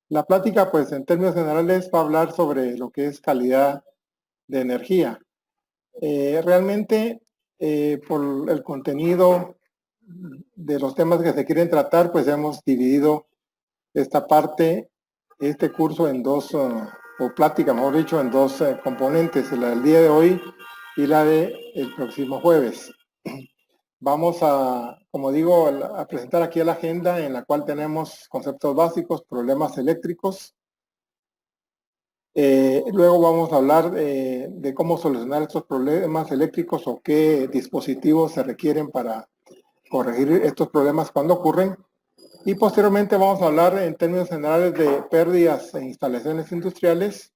La plática, pues en términos generales, va a hablar sobre lo que es calidad de energía. Realmente, por el contenido de los temas que se quieren tratar, pues hemos dividido esta parte, este curso en dos, o plática, mejor dicho, en dos componentes, la del día de hoy y la del próximo jueves. Vamos a, como digo, a presentar aquí la agenda en la cual tenemos conceptos básicos, problemas eléctricos. Luego vamos a hablar de cómo solucionar estos problemas eléctricos o qué dispositivos se requieren para corregir estos problemas cuando ocurren. Y posteriormente vamos a hablar en términos generales de pérdidas en instalaciones industriales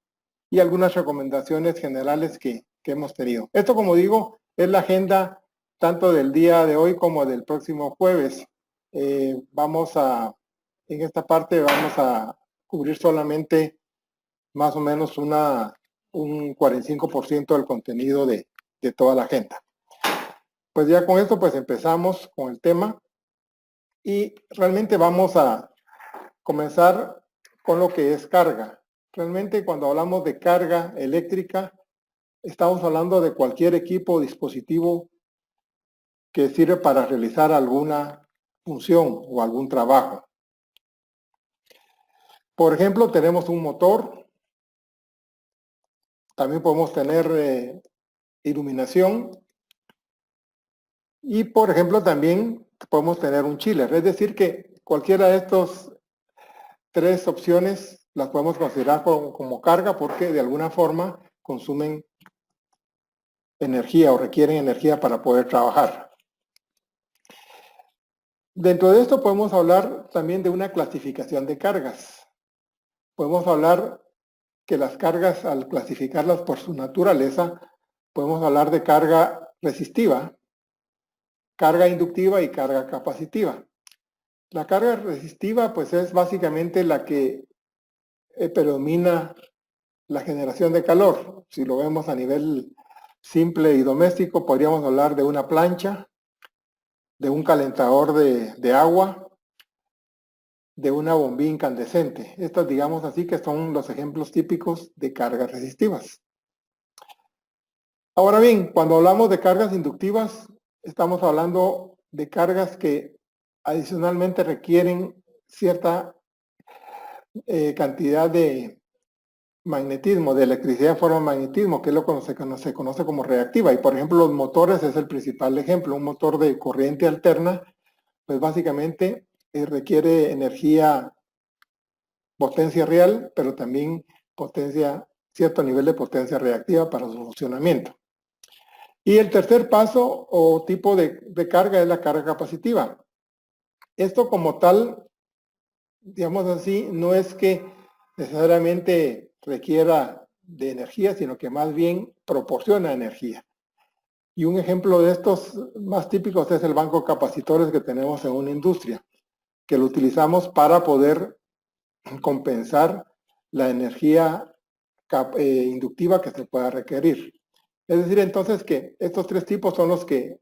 y algunas recomendaciones generales que hemos tenido. Esto, como digo, es la agenda tanto del día de hoy como del próximo jueves. En esta parte vamos a cubrir solamente más o menos un 45% del contenido de toda la agenda. Pues ya con esto pues empezamos con el tema y realmente vamos a comenzar con lo que es carga. Realmente cuando hablamos de carga eléctrica, estamos hablando de cualquier equipo o dispositivo que sirve para realizar alguna función o algún trabajo. Por ejemplo, tenemos un motor, también podemos tener iluminación y, por ejemplo, también podemos tener un chiller. Es decir, que cualquiera de estos tres opciones las podemos considerar como carga porque de alguna forma consumen energía o requieren energía para poder trabajar. Dentro de esto podemos hablar también de una clasificación de cargas. Podemos hablar que las cargas, al clasificarlas por su naturaleza, podemos hablar de carga resistiva, carga inductiva y carga capacitiva. La carga resistiva pues es básicamente la que predomina la generación de calor. Si lo vemos a nivel simple y doméstico, podríamos hablar de una plancha, de un calentador de agua, de una bombilla incandescente. Estas, digamos así, que son los ejemplos típicos de cargas resistivas. Ahora bien, cuando hablamos de cargas inductivas, estamos hablando de cargas que adicionalmente requieren cierta cantidad de magnetismo, de electricidad en forma de magnetismo, que es lo que se conoce como reactiva. Y por ejemplo, los motores es el principal ejemplo. Un motor de corriente alterna, pues básicamente requiere energía, potencia real, pero también cierto nivel de potencia reactiva para su funcionamiento. Y el tercer paso o tipo de carga es la carga capacitiva. Esto como tal, digamos así, no es que necesariamente requiera de energía, sino que más bien proporciona energía. Y un ejemplo de estos más típicos es el banco de capacitores que tenemos en una industria, que lo utilizamos para poder compensar la energía inductiva que se pueda requerir. Es decir, entonces que estos tres tipos son los que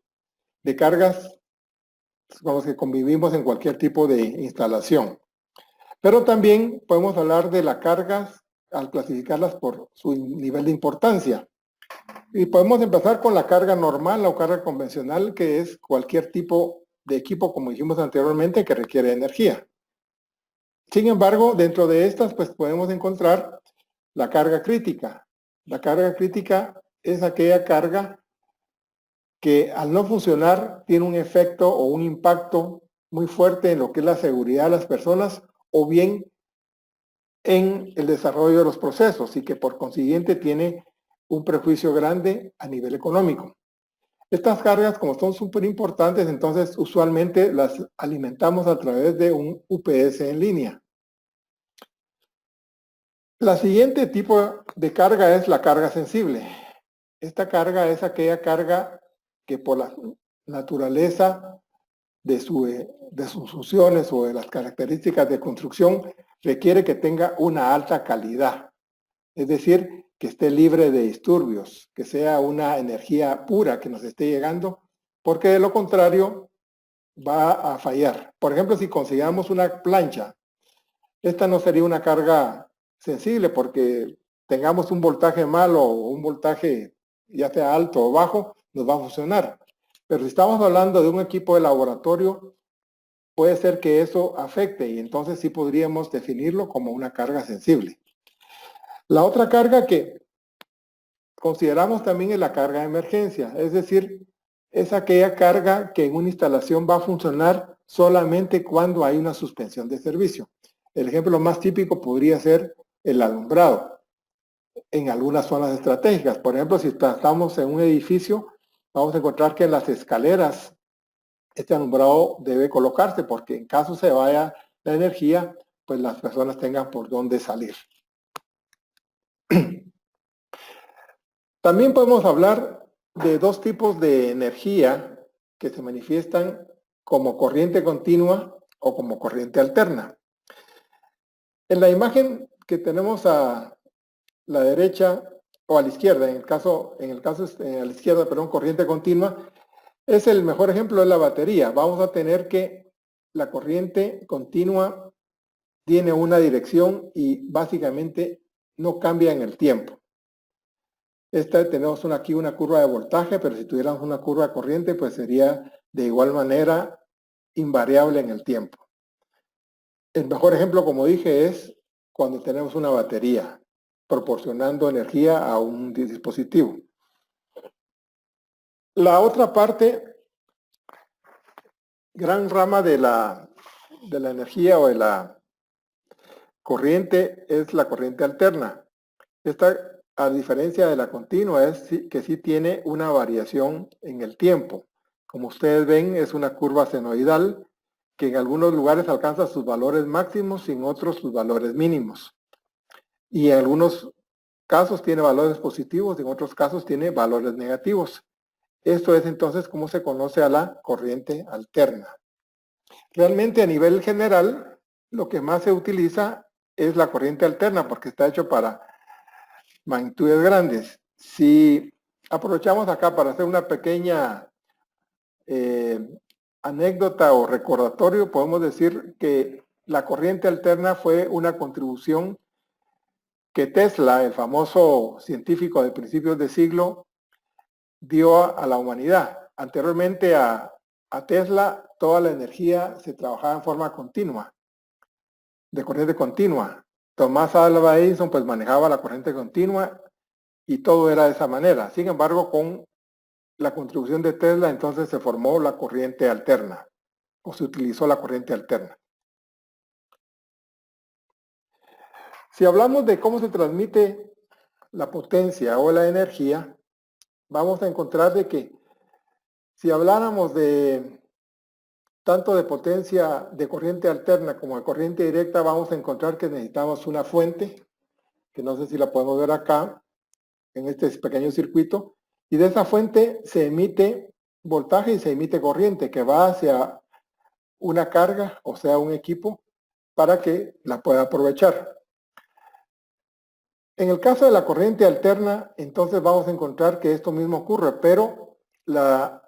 de cargas con los que convivimos en cualquier tipo de instalación. Pero también podemos hablar de las cargas al clasificarlas por su nivel de importancia. Y podemos empezar con la carga normal o carga convencional, que es cualquier tipo de equipo, como dijimos anteriormente, que requiere energía. Sin embargo, dentro de estas, pues podemos encontrar la carga crítica. La carga crítica es aquella carga que al no funcionar tiene un efecto o un impacto muy fuerte en lo que es la seguridad de las personas o bien en el desarrollo de los procesos y que por consiguiente tiene un prejuicio grande a nivel económico. Estas cargas, como son súper importantes, entonces usualmente las alimentamos a través de un UPS en línea. La siguiente tipo de carga es la carga sensible. Esta carga es aquella carga que por la naturaleza de sus funciones o de las características de construcción requiere que tenga una alta calidad. Es decir, que esté libre de disturbios, que sea una energía pura que nos esté llegando, porque de lo contrario va a fallar. Por ejemplo, si consideramos una plancha esta no sería una carga sensible porque tengamos un voltaje malo o un voltaje ya sea alto o bajo, nos va a funcionar. Pero si estamos hablando de un equipo de laboratorio, puede ser que eso afecte y entonces sí podríamos definirlo como una carga sensible. La otra carga que consideramos también es la carga de emergencia, es decir, es aquella carga que en una instalación va a funcionar solamente cuando hay una suspensión de servicio. El ejemplo más típico podría ser el alumbrado en algunas zonas estratégicas. Por ejemplo, si estamos en un edificio, vamos a encontrar que en las escaleras este alumbrado debe colocarse porque en caso se vaya la energía, pues las personas tengan por dónde salir. También podemos hablar de dos tipos de energía que se manifiestan como corriente continua o como corriente alterna. En la imagen que tenemos a la derecha o a la izquierda, en el caso a la izquierda, perdón, corriente continua, es el mejor ejemplo de la batería. Vamos a tener que la corriente continua tiene una dirección y básicamente no cambia en el tiempo. Tenemos aquí una curva de voltaje, pero si tuviéramos una curva de corriente, pues sería de igual manera invariable en el tiempo. El mejor ejemplo, como dije, es cuando tenemos una batería proporcionando energía a un dispositivo. La otra parte, gran rama de la energía o de la corriente es la corriente alterna. Esta, a diferencia de la continua, es que sí tiene una variación en el tiempo. Como ustedes ven, es una curva senoidal que en algunos lugares alcanza sus valores máximos y en otros sus valores mínimos. Y en algunos casos tiene valores positivos, en otros casos tiene valores negativos. Esto es entonces como se conoce a la corriente alterna. Realmente a nivel general, lo que más se utiliza es la corriente alterna porque está hecho para magnitudes grandes. Si aprovechamos acá para hacer una pequeña anécdota o recordatorio, podemos decir que la corriente alterna fue una contribución que Tesla, el famoso científico de principios de siglo, dio a la humanidad. Anteriormente a Tesla, toda la energía se trabajaba en forma continua, de corriente continua. Tomás Alva Edison pues manejaba la corriente continua y todo era de esa manera. Sin embargo, con la contribución de Tesla, entonces se formó la corriente alterna, o se utilizó la corriente alterna. Si hablamos de cómo se transmite la potencia o la energía, vamos a encontrar de que si habláramos de tanto de potencia de corriente alterna como de corriente directa, vamos a encontrar que necesitamos una fuente, que no sé si la podemos ver acá, en este pequeño circuito, y de esa fuente se emite voltaje y se emite corriente que va hacia una carga, o sea, un equipo, para que la pueda aprovechar. En el caso de la corriente alterna, entonces vamos a encontrar que esto mismo ocurre, pero la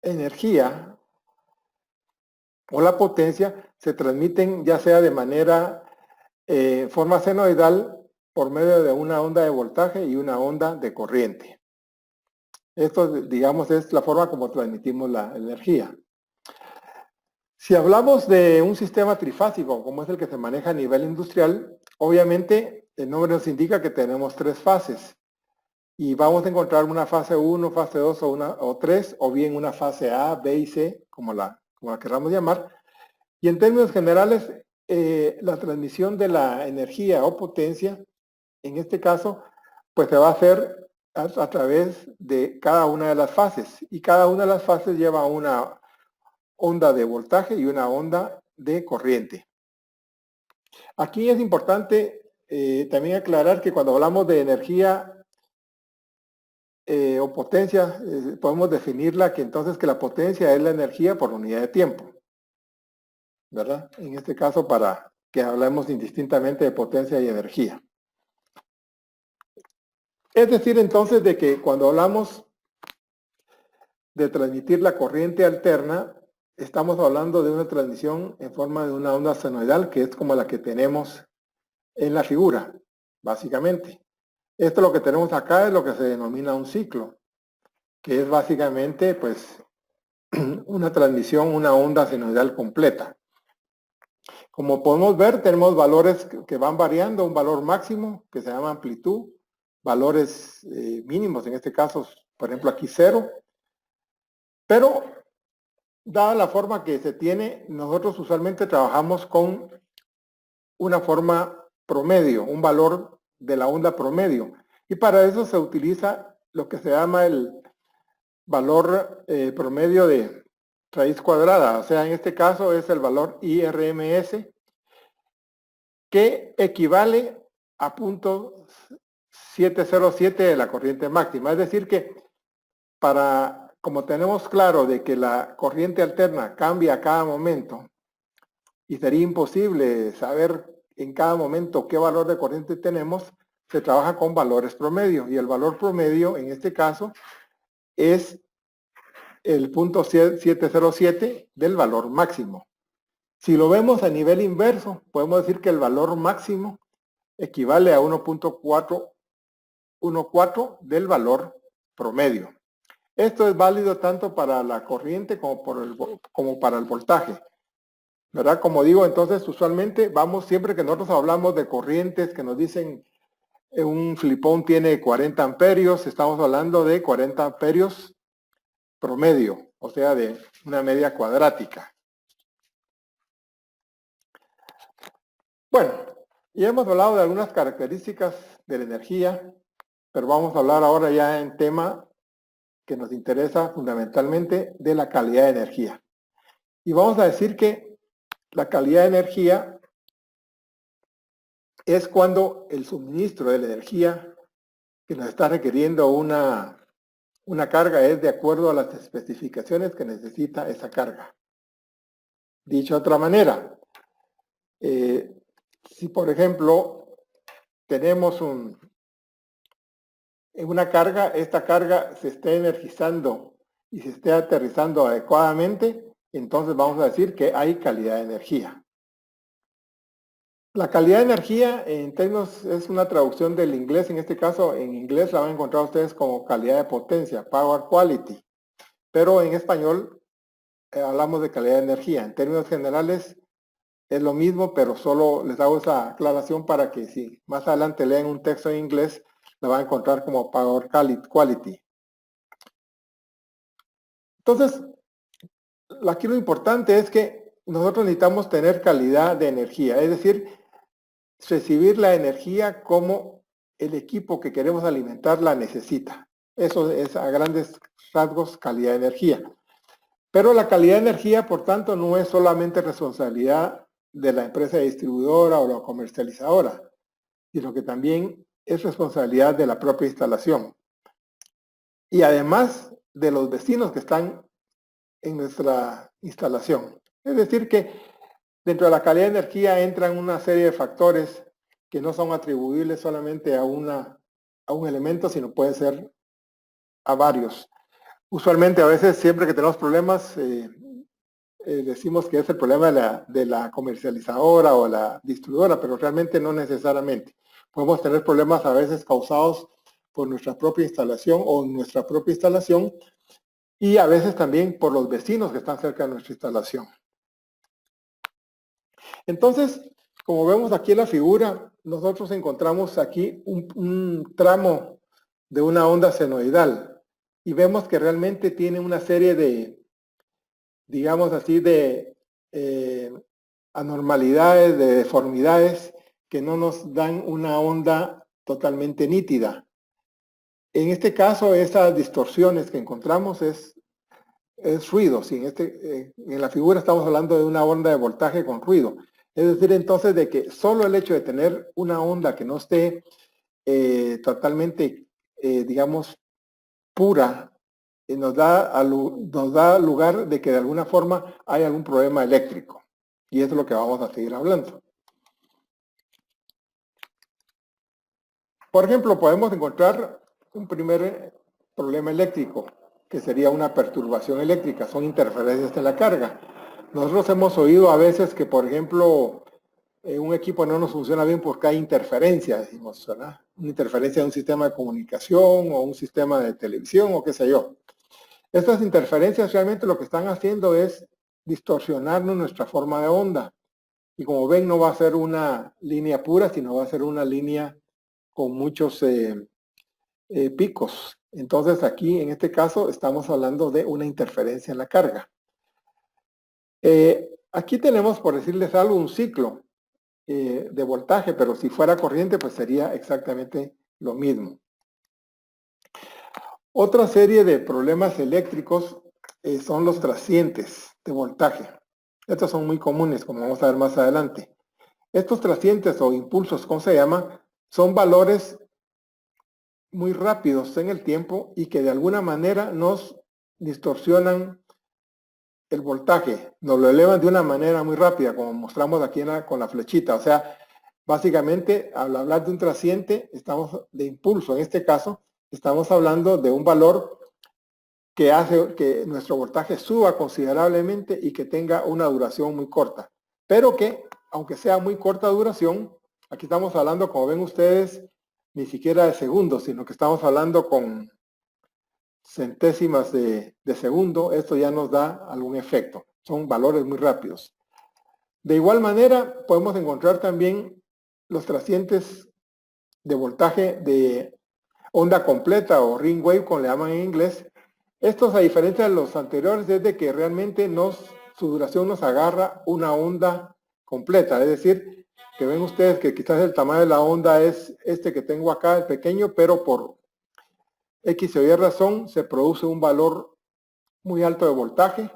energía o la potencia se transmiten ya sea de manera forma senoidal por medio de una onda de voltaje y una onda de corriente. Esto, digamos, es la forma como transmitimos la energía. Si hablamos de un sistema trifásico, como es el que se maneja a nivel industrial, obviamente el nombre nos indica que tenemos tres fases. Y vamos a encontrar una fase 1, fase 2 o 3, o bien una fase A, B y C, como la queramos llamar. Y en términos generales, la transmisión de la energía o potencia, en este caso, pues se va a hacer a través de cada una de las fases. Y cada una de las fases lleva una onda de voltaje y una onda de corriente. Aquí es importante también aclarar que cuando hablamos de energía o potencia, podemos definirla que entonces que la potencia es la energía por unidad de tiempo, ¿verdad? En este caso para que hablemos indistintamente de potencia y energía. Es decir, entonces, de que cuando hablamos de transmitir la corriente alterna, estamos hablando de una transmisión en forma de una onda senoidal, que es como la que tenemos en la figura, básicamente. Esto lo que tenemos acá es lo que se denomina un ciclo, que es básicamente, pues, una transmisión, una onda senoidal completa. Como podemos ver, tenemos valores que van variando, un valor máximo, que se llama amplitud, valores mínimos, en este caso, por ejemplo, aquí 0, pero dada la forma que se tiene, nosotros usualmente trabajamos con una forma promedio, un valor de la onda promedio. Y para eso se utiliza lo que se llama el valor promedio de raíz cuadrada. O sea, en este caso es el valor IRMS, que equivale a 0.707 de la corriente máxima. Es decir que como tenemos claro de que la corriente alterna cambia a cada momento y sería imposible saber en cada momento qué valor de corriente tenemos, se trabaja con valores promedio, y el valor promedio en este caso es el 0.707 del valor máximo. Si lo vemos a nivel inverso, podemos decir que el valor máximo equivale a 1.414 del valor promedio. Esto es válido tanto para la corriente como para el voltaje, ¿verdad? Como digo, entonces usualmente siempre que nosotros hablamos de corrientes que nos dicen un flipón tiene 40 amperios, estamos hablando de 40 amperios promedio, o sea, de una media cuadrática. Bueno, ya hemos hablado de algunas características de la energía, pero vamos a hablar ahora ya en tema que nos interesa fundamentalmente de la calidad de energía. Y vamos a decir que la calidad de energía es cuando el suministro de la energía que nos está requiriendo una carga es de acuerdo a las especificaciones que necesita esa carga. Dicho de otra manera, si por ejemplo tenemos una carga, esta carga se esté energizando y se esté aterrizando adecuadamente, entonces vamos a decir que hay calidad de energía. La calidad de energía en términos es una traducción del inglés, en este caso en inglés la van a encontrar ustedes como calidad de potencia, power quality, pero en español hablamos de calidad de energía. En términos generales es lo mismo, pero solo les hago esa aclaración para que si más adelante leen un texto en inglés, la van a encontrar como power quality. Entonces, aquí lo importante es que nosotros necesitamos tener calidad de energía, es decir, recibir la energía como el equipo que queremos alimentar la necesita. Eso es a grandes rasgos calidad de energía. Pero la calidad de energía, por tanto, no es solamente responsabilidad de la empresa distribuidora o la comercializadora, sino que también es responsabilidad de la propia instalación. Y además de los vecinos que están en nuestra instalación. Es decir que dentro de la calidad de energía entran una serie de factores que no son atribuibles solamente a un elemento, sino puede ser a varios. Usualmente a veces siempre que tenemos problemas decimos que es el problema de la comercializadora o la distribuidora, pero realmente no necesariamente. Podemos tener problemas a veces causados por nuestra propia instalación o nuestra propia instalación, y a veces también por los vecinos que están cerca de nuestra instalación. Entonces, como vemos aquí en la figura, nosotros encontramos aquí un tramo de una onda senoidal y vemos que realmente tiene una serie de, digamos así, de anormalidades, de deformidades que no nos dan una onda totalmente nítida. En este caso, esas distorsiones que encontramos es ruido. Si en la figura estamos hablando de una onda de voltaje con ruido. Es decir, entonces, de que solo el hecho de tener una onda que no esté totalmente, digamos, pura, nos da lugar de que de alguna forma hay algún problema eléctrico. Y eso es lo que vamos a seguir hablando. Por ejemplo, podemos encontrar un primer problema eléctrico, que sería una perturbación eléctrica, son interferencias en la carga. Nosotros hemos oído a veces que, por ejemplo, un equipo no nos funciona bien porque hay interferencia, decimos, ¿verdad? Una interferencia de un sistema de comunicación o un sistema de televisión o qué sé yo. Estas interferencias realmente lo que están haciendo es distorsionarnos nuestra forma de onda. Y como ven, no va a ser una línea pura, sino va a ser una línea con muchos picos. Entonces aquí, en este caso, estamos hablando de una interferencia en la carga. Aquí tenemos, por decirles algo, un ciclo de voltaje, pero si fuera corriente, pues sería exactamente lo mismo. Otra serie de problemas eléctricos son los trascientes de voltaje. Estos son muy comunes, como vamos a ver más adelante. Estos trascientes o impulsos, ¿cómo se llama? Son valores muy rápidos en el tiempo y que de alguna manera nos distorsionan el voltaje, nos lo elevan de una manera muy rápida, como mostramos aquí con la flechita. O sea, básicamente, al hablar de un trasciente, estamos de impulso. En este caso, estamos hablando de un valor que hace que nuestro voltaje suba considerablemente y que tenga una duración muy corta. Pero que, aunque sea muy corta duración, aquí estamos hablando, como ven ustedes, ni siquiera de segundos, sino que estamos hablando con centésimas de segundo. Esto ya nos da algún efecto. Son valores muy rápidos. De igual manera, podemos encontrar también los trascientes de voltaje de onda completa o ring wave, como le llaman en inglés. Estos, a diferencia de los anteriores, es de que realmente su duración nos agarra una onda completa. Es decir, que ven ustedes que quizás el tamaño de la onda es este que tengo acá, el pequeño, pero por X o Y razón se produce un valor muy alto de voltaje,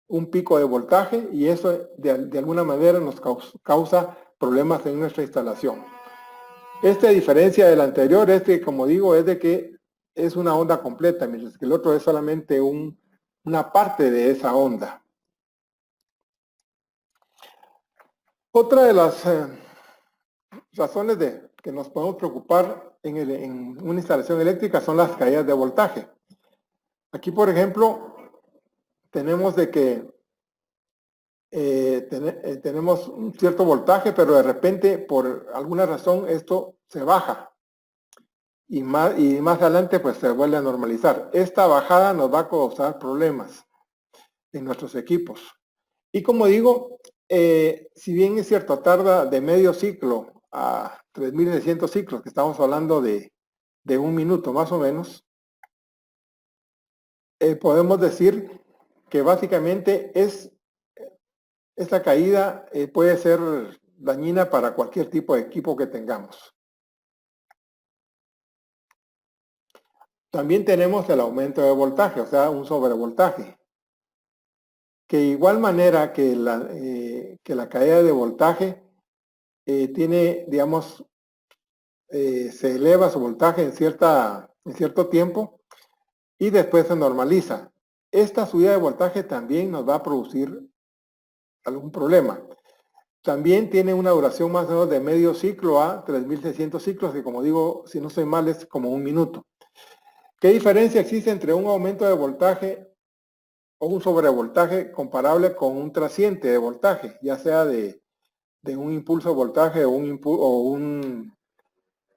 un pico de voltaje, y eso de alguna manera nos causa problemas en nuestra instalación. Esta diferencia del anterior, como digo, es de que es una onda completa, mientras que el otro es solamente una parte de esa onda. Otra de las razones que nos podemos preocupar en una instalación eléctrica son las caídas de voltaje. Aquí, por ejemplo, tenemos de que tenemos un cierto voltaje, pero de repente, por alguna razón, esto se baja. Y más adelante, pues se vuelve a normalizar. Esta bajada nos va a causar problemas en nuestros equipos. Y como digo, si bien es cierto, tarda de medio ciclo a 3600 ciclos, que estamos hablando de un minuto más o menos, podemos decir que básicamente esta caída puede ser dañina para cualquier tipo de equipo que tengamos. También tenemos el aumento de voltaje, o sea, un sobrevoltaje. Que igual manera que la caída de voltaje tiene, digamos, se eleva su voltaje en cierto tiempo y después se normaliza. Esta subida de voltaje también nos va a producir algún problema. También tiene una duración más o menos de medio ciclo a 3600 ciclos, que como digo, si no estoy mal, es como un minuto. ¿Qué diferencia existe entre un aumento de voltaje o un sobrevoltaje comparable con un trasciente de voltaje, ya sea de un impulso de voltaje o un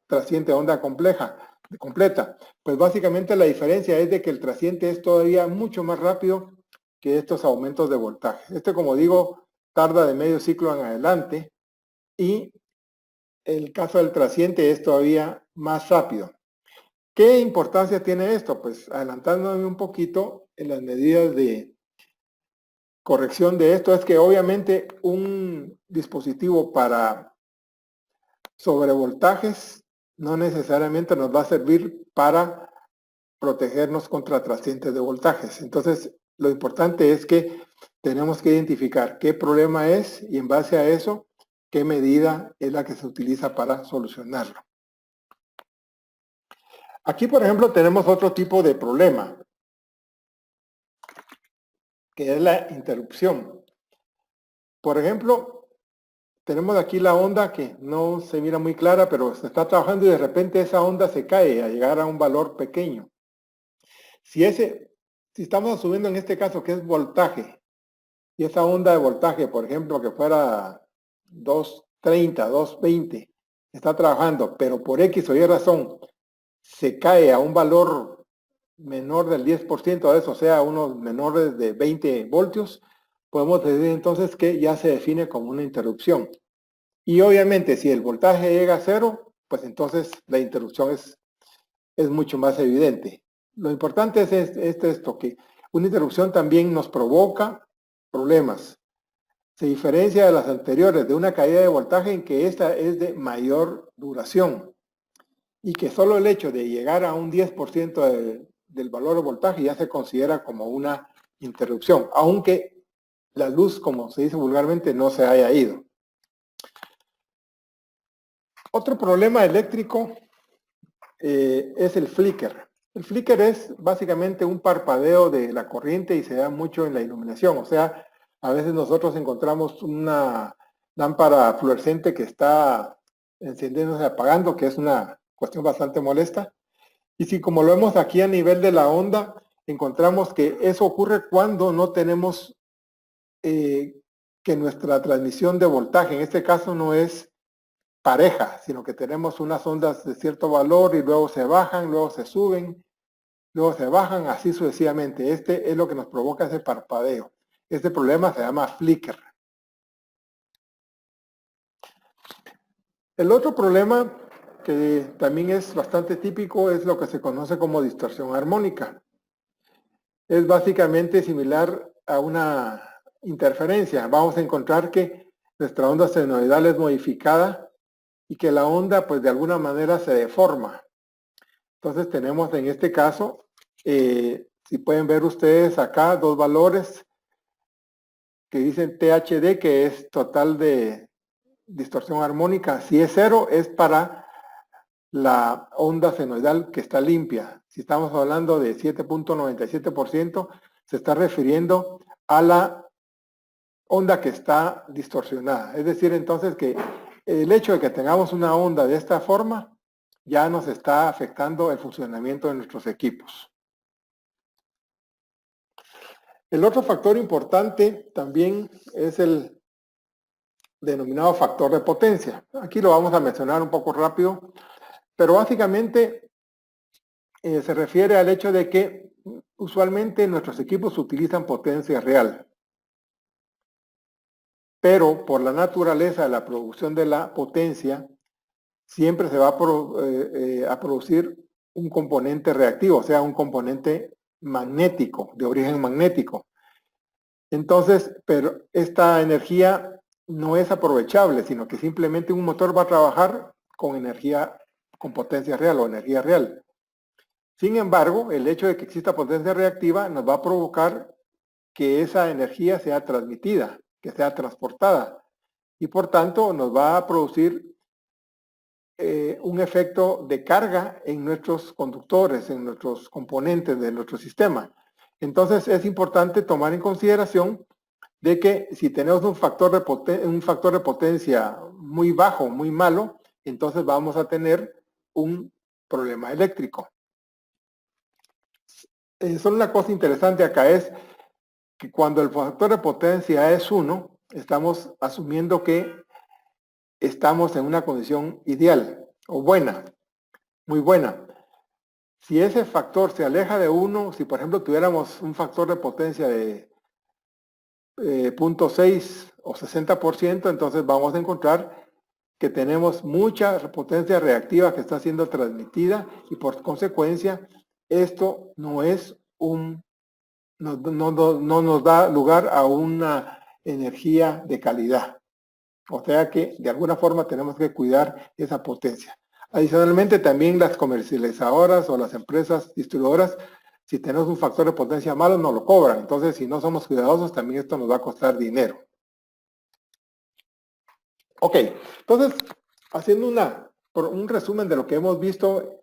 trasciente de onda completa? Pues básicamente la diferencia es de que el trasciente es todavía mucho más rápido que estos aumentos de voltaje. Como digo, tarda de medio ciclo en adelante y el caso del trasciente es todavía más rápido. ¿Qué importancia tiene esto? Pues adelantándome un poquito en las medidas de corrección de esto, es que obviamente un dispositivo para sobrevoltajes no necesariamente nos va a servir para protegernos contra trascientes de voltajes. Entonces, lo importante es que tenemos que identificar qué problema es y en base a eso, qué medida es la que se utiliza para solucionarlo. Aquí, por ejemplo, tenemos otro tipo de problema, que es la interrupción. Por ejemplo, tenemos aquí la onda que no se mira muy clara, pero se está trabajando y de repente esa onda se cae a llegar a un valor pequeño. Si estamos asumiendo en este caso que es voltaje, y esa onda de voltaje, por ejemplo, que fuera 230, 220, está trabajando, pero por X o Y razón se cae a un valor menor del 10% de eso, o sea, unos menores de 20 voltios, podemos decir entonces que ya se define como una interrupción. Y obviamente si el voltaje llega a cero, pues entonces la interrupción es mucho más evidente. Lo importante es esto, que una interrupción también nos provoca problemas. Se diferencia de las anteriores de una caída de voltaje en que esta es de mayor duración y que solo el hecho de llegar a un 10% del valor de voltaje ya se considera como una interrupción, aunque la luz, como se dice vulgarmente, no se haya ido. Otro problema eléctrico es el flicker. El flicker es básicamente un parpadeo de la corriente y se da mucho en la iluminación. O sea, a veces nosotros encontramos una lámpara fluorescente que está encendiéndose y apagando, que es una cuestión bastante molesta. Y si como lo vemos aquí a nivel de la onda, encontramos que eso ocurre cuando no tenemos que nuestra transmisión de voltaje, en este caso no es pareja, sino que tenemos unas ondas de cierto valor y luego se bajan, luego se suben, luego se bajan, así sucesivamente. Este es lo que nos provoca ese parpadeo. Este problema se llama flicker. El otro problema que también es bastante típico es lo que se conoce como distorsión armónica. Es básicamente similar a una interferencia. Vamos a encontrar que nuestra onda senoidal es modificada y que la onda pues de alguna manera se deforma. Entonces tenemos en este caso, si pueden ver ustedes acá, dos valores que dicen THD, que es total de distorsión armónica. Si es 0, es para la onda senoidal que está limpia. Si estamos hablando de 7.97%, se está refiriendo a la onda que está distorsionada. Es decir, entonces que el hecho de que tengamos una onda de esta forma ya nos está afectando el funcionamiento de nuestros equipos. El otro factor importante también es el denominado factor de potencia. Aquí lo vamos a mencionar un poco rápido, pero básicamente se refiere al hecho de que usualmente nuestros equipos utilizan potencia real, pero por la naturaleza de la producción de la potencia, siempre se va a producir un componente reactivo, o sea, un componente magnético, de origen magnético. Entonces, pero esta energía no es aprovechable, sino que simplemente un motor va a trabajar con energía, con potencia real o energía real. Sin embargo, el hecho de que exista potencia reactiva nos va a provocar que esa energía sea transmitida, que sea transportada, y por tanto nos va a producir un efecto de carga en nuestros conductores, en nuestros componentes de nuestro sistema. Entonces es importante tomar en consideración de que si tenemos un factor de potencia muy bajo, muy malo, entonces vamos a tener un problema eléctrico. Solo una cosa interesante acá es que cuando el factor de potencia es 1, estamos asumiendo que estamos en una condición ideal o buena, muy buena. Si ese factor se aleja de 1, si por ejemplo tuviéramos un factor de potencia de 0.6 o 60%, entonces vamos a encontrar que tenemos mucha potencia reactiva que está siendo transmitida y por consecuencia esto no es no nos da lugar a una energía de calidad. O sea que de alguna forma tenemos que cuidar esa potencia. Adicionalmente también las comercializadoras o las empresas distribuidoras, si tenemos un factor de potencia malo, nos lo cobran. Entonces, si no somos cuidadosos, también esto nos va a costar dinero. Ok, entonces, haciendo un resumen de lo que hemos visto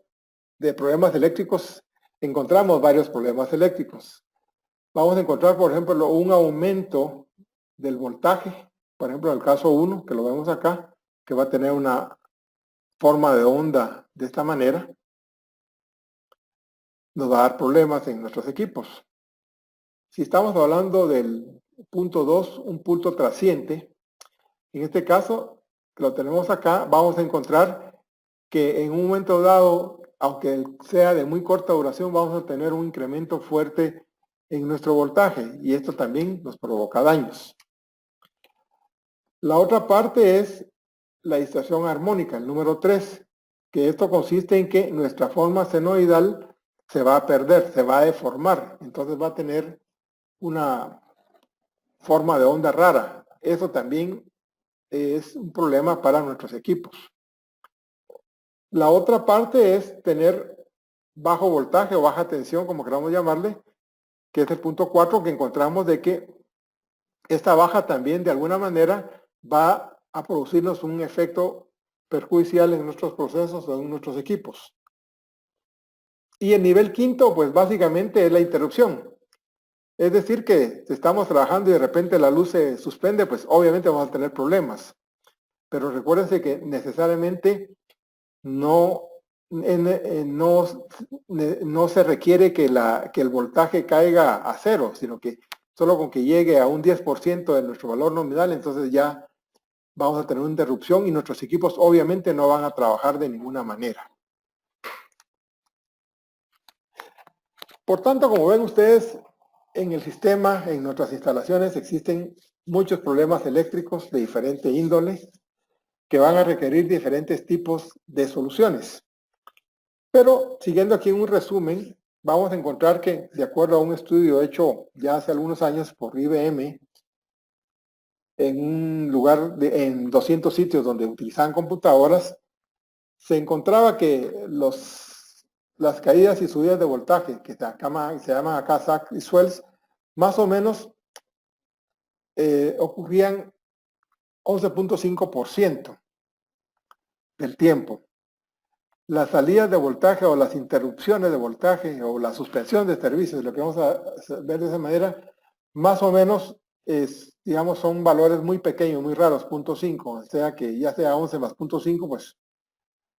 de problemas eléctricos, encontramos varios problemas eléctricos. Vamos a encontrar, por ejemplo, un aumento del voltaje, por ejemplo, en el caso 1, que lo vemos acá, que va a tener una forma de onda de esta manera. nos va a dar problemas en nuestros equipos. Si estamos hablando del punto 2, un punto trasciente, en este caso, lo tenemos acá, vamos a encontrar que en un momento dado, aunque sea de muy corta duración, vamos a tener un incremento fuerte en nuestro voltaje y esto también nos provoca daños. La otra parte es la distorsión armónica, el número 3, que esto consiste en que nuestra forma senoidal se va a perder, se va a deformar, entonces va a tener una forma de onda rara. Eso también es un problema para nuestros equipos. La otra parte es tener bajo voltaje o baja tensión, como queramos llamarle, que es el punto 4, que encontramos de que esta baja también de alguna manera va a producirnos un efecto perjudicial en nuestros procesos o en nuestros equipos. Y el nivel quinto, pues básicamente es la interrupción. Es decir, que si estamos trabajando y de repente la luz se suspende, pues obviamente vamos a tener problemas. Pero recuérdense que necesariamente no se requiere que el voltaje caiga a cero, sino que solo con que llegue a un 10% de nuestro valor nominal, entonces ya vamos a tener una interrupción y nuestros equipos obviamente no van a trabajar de ninguna manera. Por tanto, como ven ustedes, en el sistema, en nuestras instalaciones, existen muchos problemas eléctricos de diferente índole que van a requerir diferentes tipos de soluciones. Pero siguiendo aquí un resumen, vamos a encontrar que, de acuerdo a un estudio hecho ya hace algunos años por IBM, en un lugar en 200 sitios donde utilizaban computadoras, se encontraba que las caídas y subidas de voltaje, que se llaman acá Sack y Swells, más o menos ocurrían 11.5% del tiempo. Las salidas de voltaje o las interrupciones de voltaje o la suspensión de servicios, lo que vamos a ver de esa manera, más o menos digamos, son valores muy pequeños, muy raros, 0.5, o sea que ya sea 11 más 0.5, pues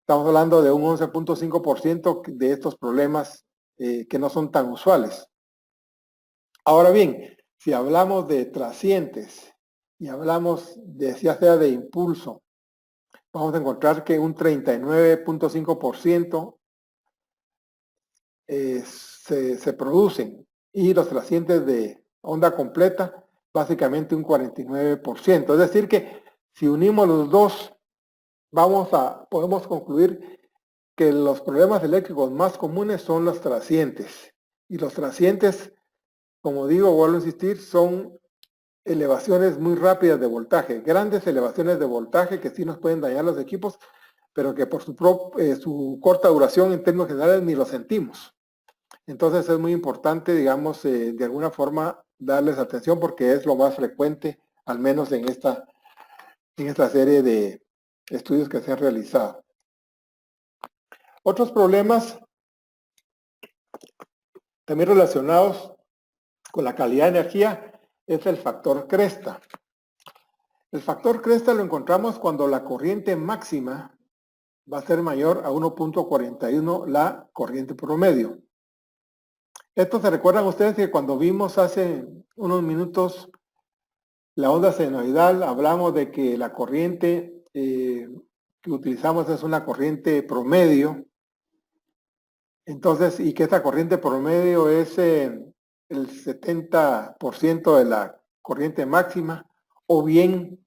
estamos hablando de un 11.5% de estos problemas que no son tan usuales. Ahora bien, si hablamos de trascientes y hablamos de ya sea de impulso, vamos a encontrar que un 39.5% se producen y los trascientes de onda completa básicamente un 49%. Es decir que si unimos los dos, podemos concluir que los problemas eléctricos más comunes son los trascientes. Y los trascientes, como digo, vuelvo a insistir, son elevaciones muy rápidas de voltaje, grandes elevaciones de voltaje que sí nos pueden dañar los equipos, pero que por su corta duración en términos generales ni lo sentimos. Entonces es muy importante, digamos, de alguna forma darles atención porque es lo más frecuente, al menos en esta serie de estudios que se han realizado. Otros problemas también relacionados con la calidad de energía es el factor cresta. El factor cresta lo encontramos cuando la corriente máxima va a ser mayor a 1.41 la corriente promedio. Esto se recuerdan ustedes que cuando vimos hace unos minutos la onda senoidal, hablamos de que la corriente que utilizamos es una corriente promedio. Entonces, y que esta corriente promedio es el 70% de la corriente máxima, o bien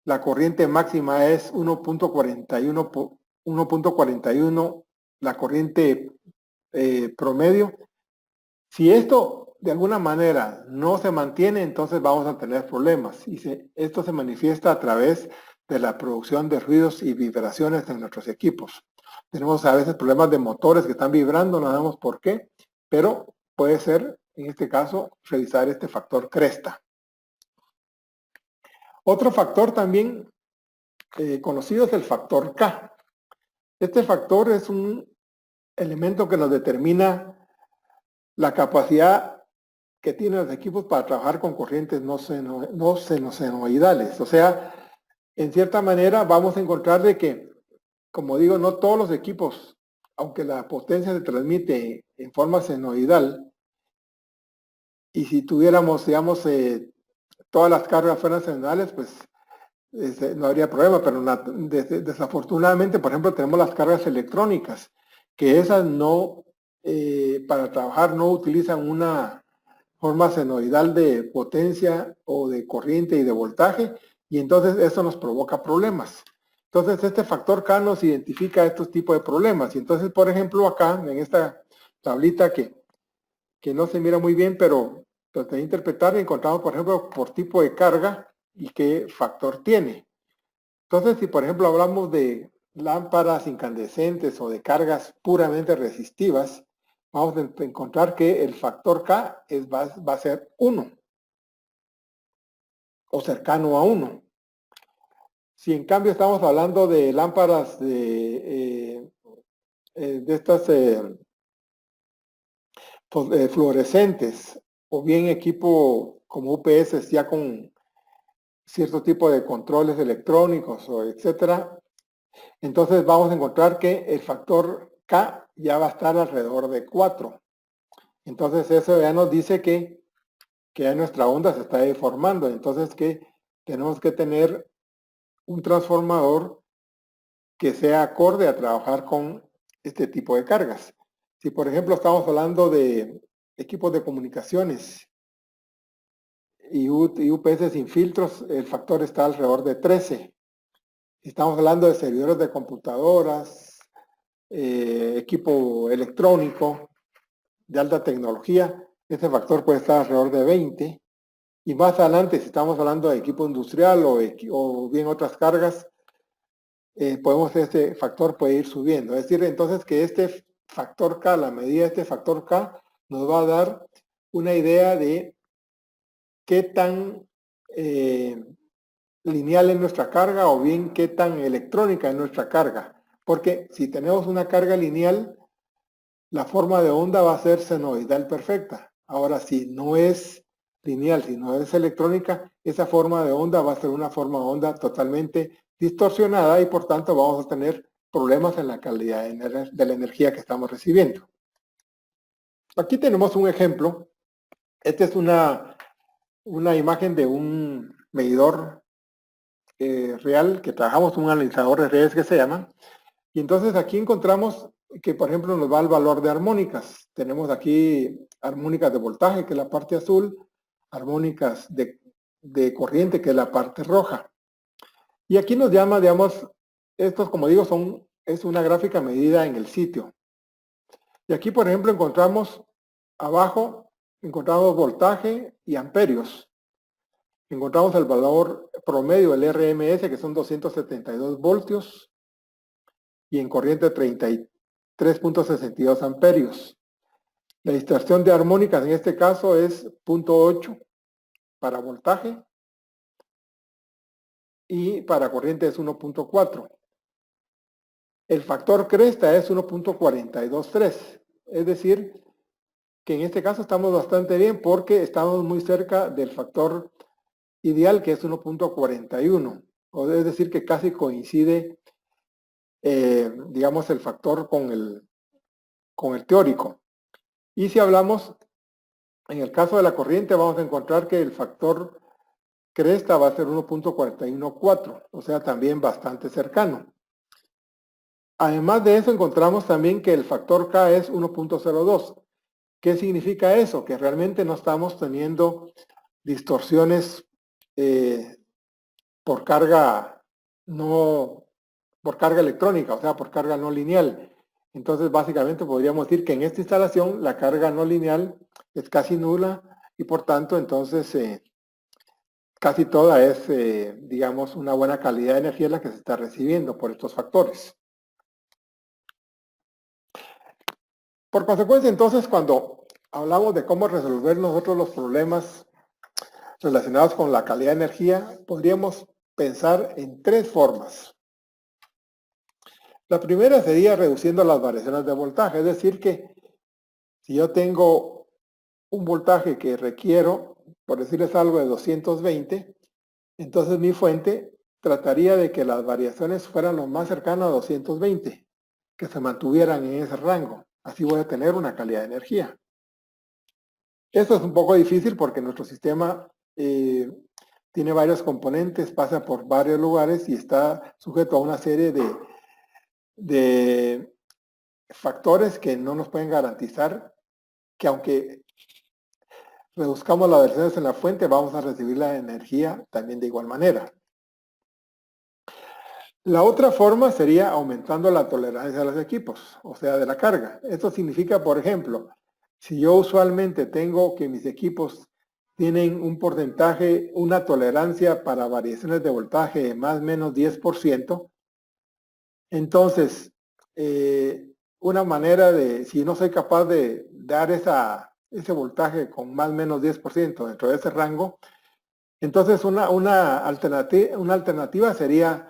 la corriente máxima es 1.41 la corriente promedio. Si esto de alguna manera no se mantiene, entonces vamos a tener problemas. Y esto se manifiesta a través de la producción de ruidos y vibraciones en nuestros equipos. Tenemos a veces problemas de motores que están vibrando, no sabemos por qué, pero puede ser, en este caso, revisar este factor cresta. Otro factor también conocido es el factor K. Este factor es un elemento que nos determina la capacidad que tienen los equipos para trabajar con corrientes no senoidales. O sea, en cierta manera vamos a encontrar de que, como digo, no todos los equipos, aunque la potencia se transmite en forma senoidal, y si tuviéramos, digamos, todas las cargas fueran senoidales, pues no habría problema, pero desafortunadamente, por ejemplo, tenemos las cargas electrónicas, que esas no, para trabajar no utilizan una forma senoidal de potencia o de corriente y de voltaje, y entonces eso nos provoca problemas. Entonces este factor K nos identifica estos tipos de problemas, y entonces, por ejemplo, acá en esta tablita que no se mira muy bien, pero traté de interpretar, encontramos, por ejemplo, por tipo de carga y qué factor tiene. Entonces, si por ejemplo hablamos de lámparas incandescentes o de cargas puramente resistivas, vamos a encontrar que el factor K va a ser 1 o cercano a 1. Si en cambio estamos hablando de lámparas de estas fluorescentes o bien equipo como UPS ya con cierto tipo de controles electrónicos o etcétera, entonces vamos a encontrar que el factor K ya va a estar alrededor de 4. Entonces eso ya nos dice que ya nuestra onda se está deformando. Entonces que tenemos que tener un transformador que sea acorde a trabajar con este tipo de cargas. Si por ejemplo estamos hablando de equipos de comunicaciones y UPS sin filtros, el factor está alrededor de 13. Si estamos hablando de servidores de computadoras, equipo electrónico de alta tecnología, este factor puede estar alrededor de 20. Y más adelante, si estamos hablando de equipo industrial o bien otras cargas, este factor puede ir subiendo. Es decir, entonces que este factor K, la medida de este factor K, nos va a dar una idea de qué tan lineal es nuestra carga o bien qué tan electrónica es nuestra carga. Porque si tenemos una carga lineal, la forma de onda va a ser senoidal perfecta. Ahora, si no es lineal, si no es electrónica, esa forma de onda va a ser una forma de onda totalmente distorsionada y por tanto vamos a tener problemas en la calidad de la energía que estamos recibiendo. Aquí tenemos un ejemplo. Esta es una imagen de un medidor real que trabajamos, un analizador de redes que se llama. Y entonces aquí encontramos que, por ejemplo, nos va el valor de armónicas. Tenemos aquí armónicas de voltaje, que es la parte azul, armónicas de corriente, que es la parte roja. Y aquí nos llama, digamos, estos, como digo, es una gráfica medida en el sitio. Y aquí, por ejemplo, abajo, encontramos voltaje y amperios. Encontramos el valor promedio del RMS, que son 272 voltios, y en corriente 33.62 amperios. La distorsión de armónicas en este caso es 0.8 para voltaje y para corriente es 1.4. El factor cresta es 1.423, es decir, que en este caso estamos bastante bien porque estamos muy cerca del factor ideal que es 1.41, es decir, que casi coincide, digamos, el factor con el teórico. Y si hablamos, en el caso de la corriente, vamos a encontrar que el factor cresta va a ser 1.414, o sea, también bastante cercano. Además de eso, encontramos también que el factor K es 1.02. ¿Qué significa eso? Que realmente no estamos teniendo distorsiones por carga electrónica, o sea, por carga no lineal. Entonces, básicamente podríamos decir que en esta instalación la carga no lineal es casi nula y por tanto, entonces, casi toda es, digamos, una buena calidad de energía la que se está recibiendo por estos factores. Por consecuencia, entonces, cuando hablamos de cómo resolver nosotros los problemas relacionados con la calidad de energía, podríamos pensar en tres formas. La primera sería reduciendo las variaciones de voltaje, es decir que si yo tengo un voltaje que requiero, por decirles algo, de 220, entonces mi fuente trataría de que las variaciones fueran lo más cercano a 220. que se mantuvieran en ese rango. Así voy a tener una calidad de energía. Esto es un poco difícil porque nuestro sistema tiene varios componentes, pasa por varios lugares y está sujeto a una serie de factores que no nos pueden garantizar que aunque reduzcamos las versiones en la fuente, vamos a recibir la energía también de igual manera. La otra forma sería aumentando la tolerancia de los equipos, o sea, de la carga. Esto significa, por ejemplo, si yo usualmente tengo que mis equipos tienen un porcentaje, una tolerancia para variaciones de voltaje de más o menos 10%, entonces, una manera de, si no soy capaz de dar ese voltaje con más o menos 10% dentro de ese rango, entonces una alternativa sería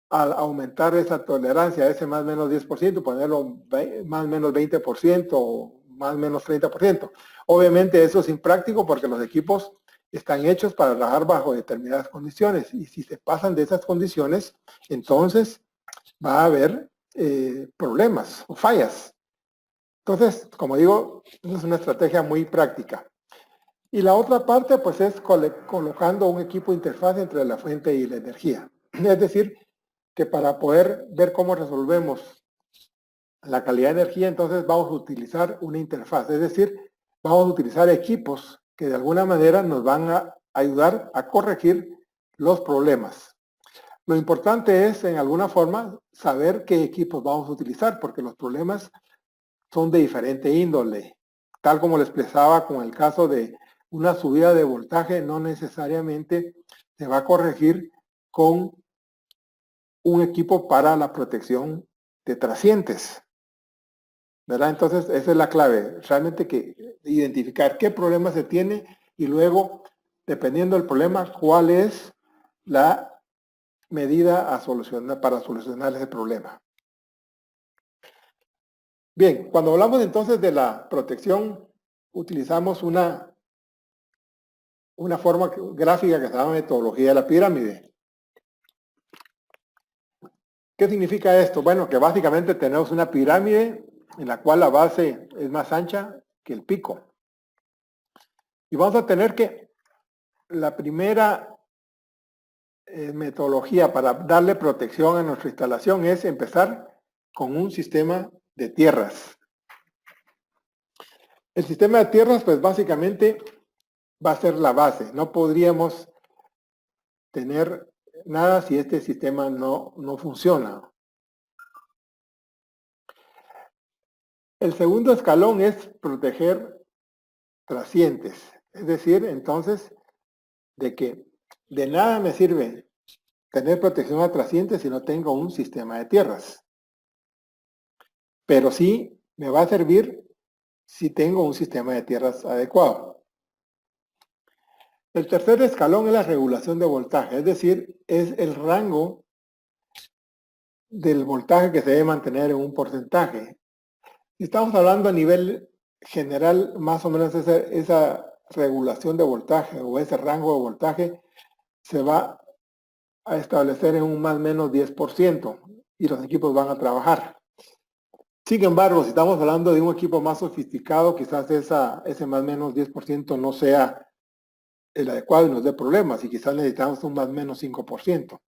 al aumentar esa tolerancia, ese más o menos 10%, ponerlo más o menos 20% o más o menos 30%. Obviamente eso es impráctico porque los equipos están hechos para trabajar bajo determinadas condiciones y si se pasan de esas condiciones, entonces va a haber problemas o fallas. Entonces, como digo, es una estrategia muy práctica. Y la otra parte, pues, es colocando un equipo interfaz entre la fuente y la energía. Es decir, que para poder ver cómo resolvemos la calidad de energía, entonces vamos a utilizar una interfaz. Es decir, vamos a utilizar equipos que de alguna manera nos van a ayudar a corregir los problemas. Lo importante es, en alguna forma, saber qué equipos vamos a utilizar, porque los problemas son de diferente índole. Tal como les expresaba con el caso de una subida de voltaje, no necesariamente se va a corregir con un equipo para la protección de trascientes. ¿Verdad? Entonces, esa es la clave. Realmente que identificar qué problema se tiene y luego, dependiendo del problema, cuál es la medida a solucionar para solucionar ese problema. Bien, cuando hablamos entonces de la protección, utilizamos una forma gráfica que se llama metodología de la pirámide. ¿Qué significa esto? Bueno, que básicamente tenemos una pirámide en la cual la base es más ancha que el pico. Y vamos a tener que la primera metodología para darle protección a nuestra instalación es empezar con un sistema de tierras. El sistema de tierras, pues básicamente va a ser la base. No podríamos tener nada si este sistema no funciona. El segundo escalón es proteger trascientes. Es decir, entonces, de que de nada me sirve tener protección a trascientes si no tengo un sistema de tierras. Pero sí me va a servir si tengo un sistema de tierras adecuado. El tercer escalón es la regulación de voltaje, es decir, es el rango del voltaje que se debe mantener en un porcentaje. Si estamos hablando a nivel general, más o menos esa regulación de voltaje o ese rango de voltaje se va a establecer en un más o menos 10% y los equipos van a trabajar. Sin embargo, si estamos hablando de un equipo más sofisticado, quizás ese más o menos 10% no sea el adecuado y nos dé problemas y quizás necesitamos un más o menos 5%.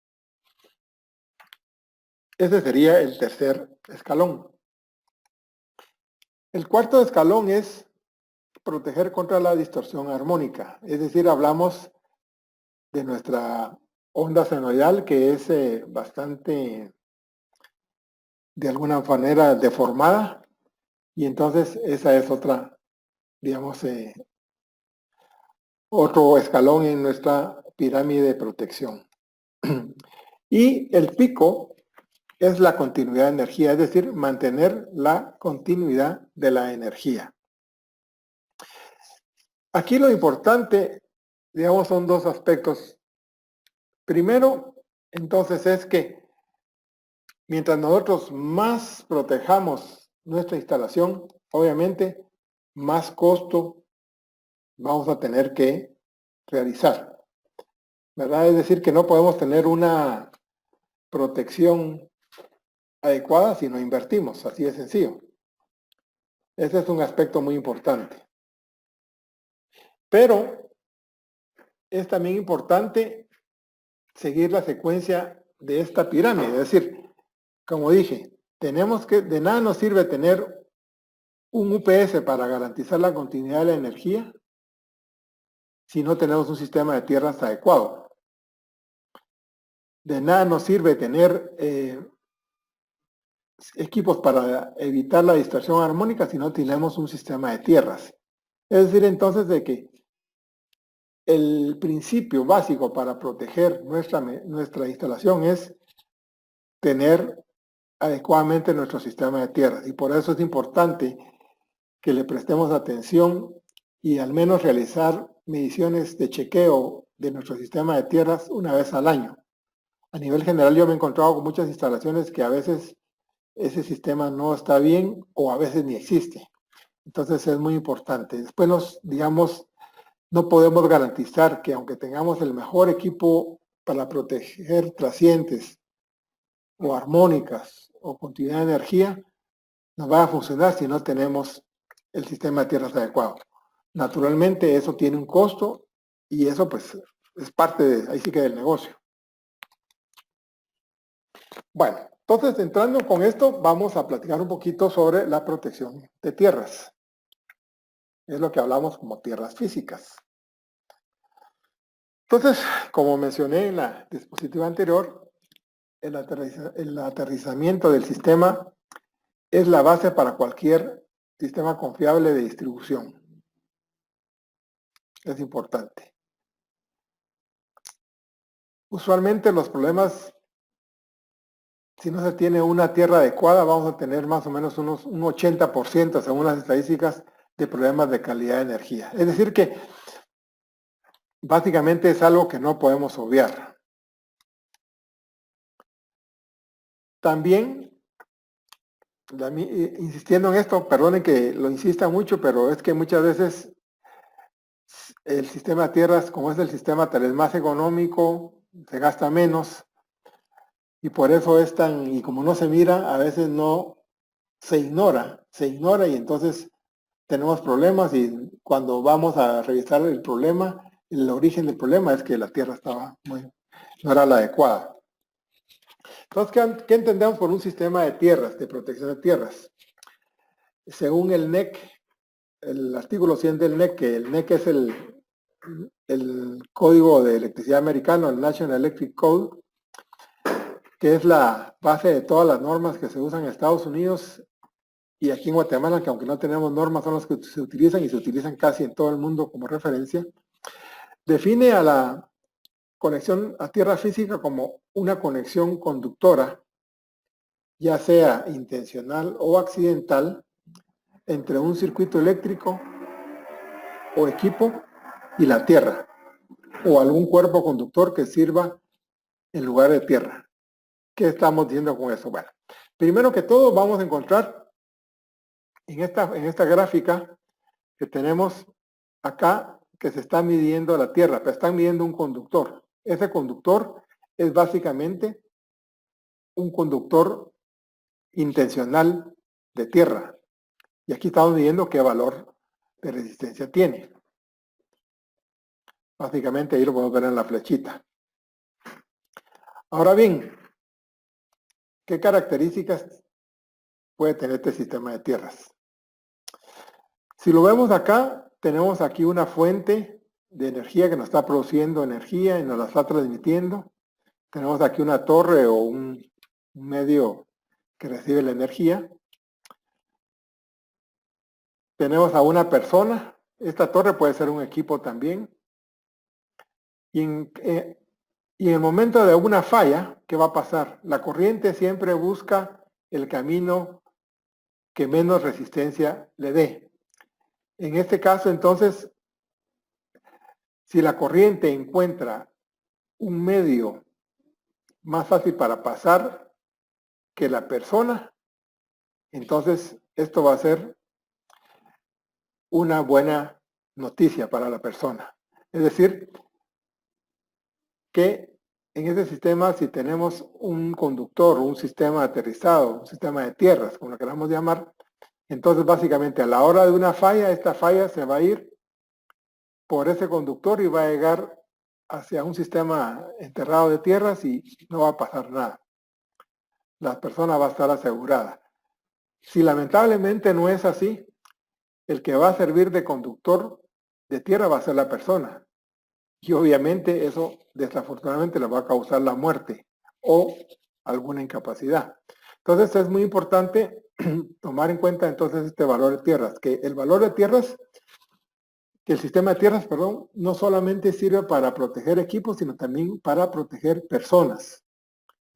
Ese sería el tercer escalón. El cuarto escalón es proteger contra la distorsión armónica. Es decir, hablamos de nuestra onda senoidal que es bastante, de alguna manera, deformada. Y entonces esa es otra, digamos, otro escalón en nuestra pirámide de protección. Y el pico es la continuidad de energía, es decir, mantener la continuidad de la energía. Aquí lo importante, digamos, son dos aspectos. Primero, entonces, es que mientras nosotros más protejamos nuestra instalación, obviamente, más costo vamos a tener que realizar, ¿verdad? Es decir, que no podemos tener una protección adecuada si no invertimos, así de sencillo. Ese es un aspecto muy importante. Pero es también importante seguir la secuencia de esta pirámide. Es decir, como dije, de nada nos sirve tener un UPS para garantizar la continuidad de la energía si no tenemos un sistema de tierras adecuado. De nada nos sirve tener equipos para evitar la distorsión armónica si no tenemos un sistema de tierras. Es decir, entonces, de que el principio básico para proteger nuestra instalación es tener adecuadamente nuestro sistema de tierras. Y por eso es importante que le prestemos atención y al menos realizar mediciones de chequeo de nuestro sistema de tierras una vez al año. A nivel general yo me he encontrado con muchas instalaciones que a veces ese sistema no está bien o a veces ni existe. Entonces es muy importante. Después no podemos garantizar que aunque tengamos el mejor equipo para proteger trascientes o armónicas o continuidad de energía, no va a funcionar si no tenemos el sistema de tierras adecuado. Naturalmente eso tiene un costo y eso pues es parte ahí sí que del negocio. Bueno, entonces entrando con esto vamos a platicar un poquito sobre la protección de tierras. Es lo que hablamos como tierras físicas. Entonces, como mencioné en la diapositiva anterior, el aterrizamiento del sistema es la base para cualquier sistema confiable de distribución. Es importante. Usualmente los problemas, si no se tiene una tierra adecuada, vamos a tener más o menos un 80% según las estadísticas de problemas de calidad de energía. Es decir que básicamente es algo que no podemos obviar. También, insistiendo en esto, perdonen que lo insista mucho, pero es que muchas veces el sistema de tierras, como es el sistema tal vez más económico, se gasta menos, y por eso es tan, y como no se mira, a veces no se ignora y entonces tenemos problemas y cuando vamos a revisar el problema, el origen del problema es que la tierra no era la adecuada. Entonces, ¿qué entendemos por un sistema de tierras, de protección de tierras? Según el NEC, el artículo 100 del NEC, que el NEC es el Código de Electricidad Americano, el National Electric Code, que es la base de todas las normas que se usan en Estados Unidos y aquí en Guatemala, que aunque no tenemos normas, son las que se utilizan y se utilizan casi en todo el mundo como referencia, define a la conexión a tierra física como una conexión conductora, ya sea intencional o accidental, entre un circuito eléctrico o equipo y la tierra, o algún cuerpo conductor que sirva en lugar de tierra. ¿Qué estamos diciendo con eso? Bueno, primero que todo vamos a encontrar en esta gráfica que tenemos acá que se está midiendo la tierra, pero están midiendo un conductor. Ese conductor es básicamente un conductor intencional de tierra. Y aquí estamos midiendo qué valor de resistencia tiene. Básicamente ahí lo podemos ver en la flechita. Ahora bien, ¿qué características puede tener este sistema de tierras? Si lo vemos acá, tenemos aquí una fuente de energía que nos está produciendo energía y nos la está transmitiendo. Tenemos aquí una torre o un medio que recibe la energía. Tenemos a una persona. Esta torre puede ser un equipo también. Y en el momento de una falla, ¿qué va a pasar? La corriente siempre busca el camino que menos resistencia le dé. En este caso, entonces, si la corriente encuentra un medio más fácil para pasar que la persona, entonces esto va a ser una buena noticia para la persona. Es decir, que en ese sistema, si tenemos un conductor, un sistema aterrizado, un sistema de tierras, como lo queramos llamar, entonces básicamente a la hora de una falla, esta falla se va a ir por ese conductor y va a llegar hacia un sistema enterrado de tierras y no va a pasar nada. La persona va a estar asegurada. Si lamentablemente no es así, el que va a servir de conductor de tierra va a ser la persona. Y obviamente eso desafortunadamente le va a causar la muerte o alguna incapacidad. Entonces es muy importante tomar en cuenta entonces este valor de tierras, que el valor de tierras, que el sistema de tierras, perdón, no solamente sirve para proteger equipos, sino también para proteger personas.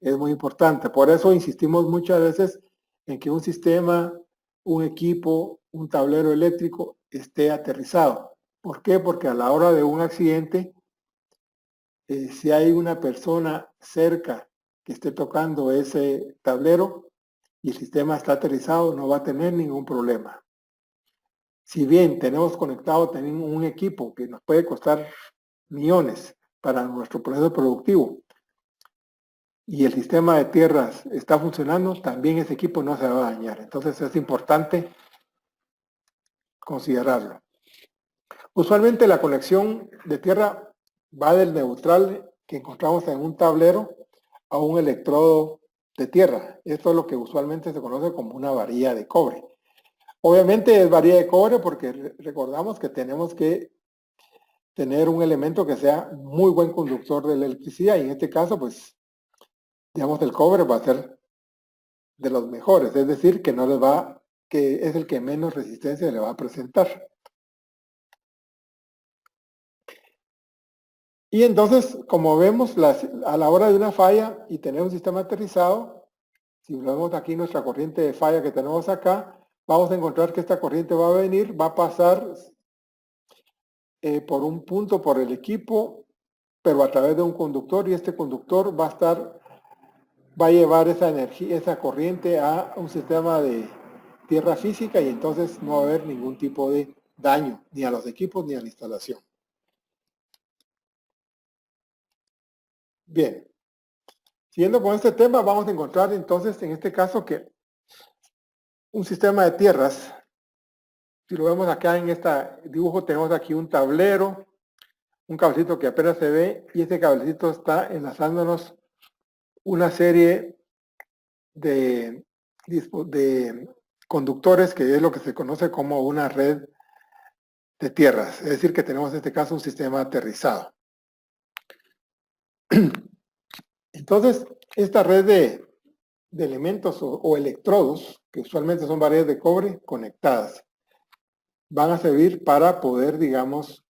Es muy importante. Por eso insistimos muchas veces en que un sistema, un equipo, un tablero eléctrico esté aterrizado. ¿Por qué? Porque a la hora de un accidente, si hay una persona cerca que esté tocando ese tablero y el sistema está aterrizado, no va a tener ningún problema. Si bien tenemos conectado también un equipo que nos puede costar millones para nuestro proceso productivo y el sistema de tierras está funcionando, también ese equipo no se va a dañar. Entonces es importante considerarlo. Usualmente la conexión de tierra va del neutral que encontramos en un tablero a un electrodo de tierra. Esto es lo que usualmente se conoce como una varilla de cobre. Obviamente es varilla de cobre porque recordamos que tenemos que tener un elemento que sea muy buen conductor de la electricidad y en este caso, pues, digamos, el cobre va a ser de los mejores, es decir, que no les va, que es el que menos resistencia le va a presentar. Y entonces, como vemos, a la hora de una falla y tener un sistema aterrizado, si vemos aquí nuestra corriente de falla que tenemos acá, vamos a encontrar que esta corriente va a venir, va a pasar por un punto por el equipo, pero a través de un conductor y este conductor va a llevar esa energía, esa corriente a un sistema de tierra física y entonces no va a haber ningún tipo de daño ni a los equipos ni a la instalación. Bien, siguiendo con este tema, vamos a encontrar entonces en este caso que un sistema de tierras, si lo vemos acá en este dibujo, tenemos aquí un tablero, un cablecito que apenas se ve y este cablecito está enlazándonos una serie de conductores que es lo que se conoce como una red de tierras, es decir que tenemos en este caso un sistema aterrizado. Entonces, esta red de elementos o electrodos, que usualmente son varias de cobre conectadas, van a servir para poder, digamos,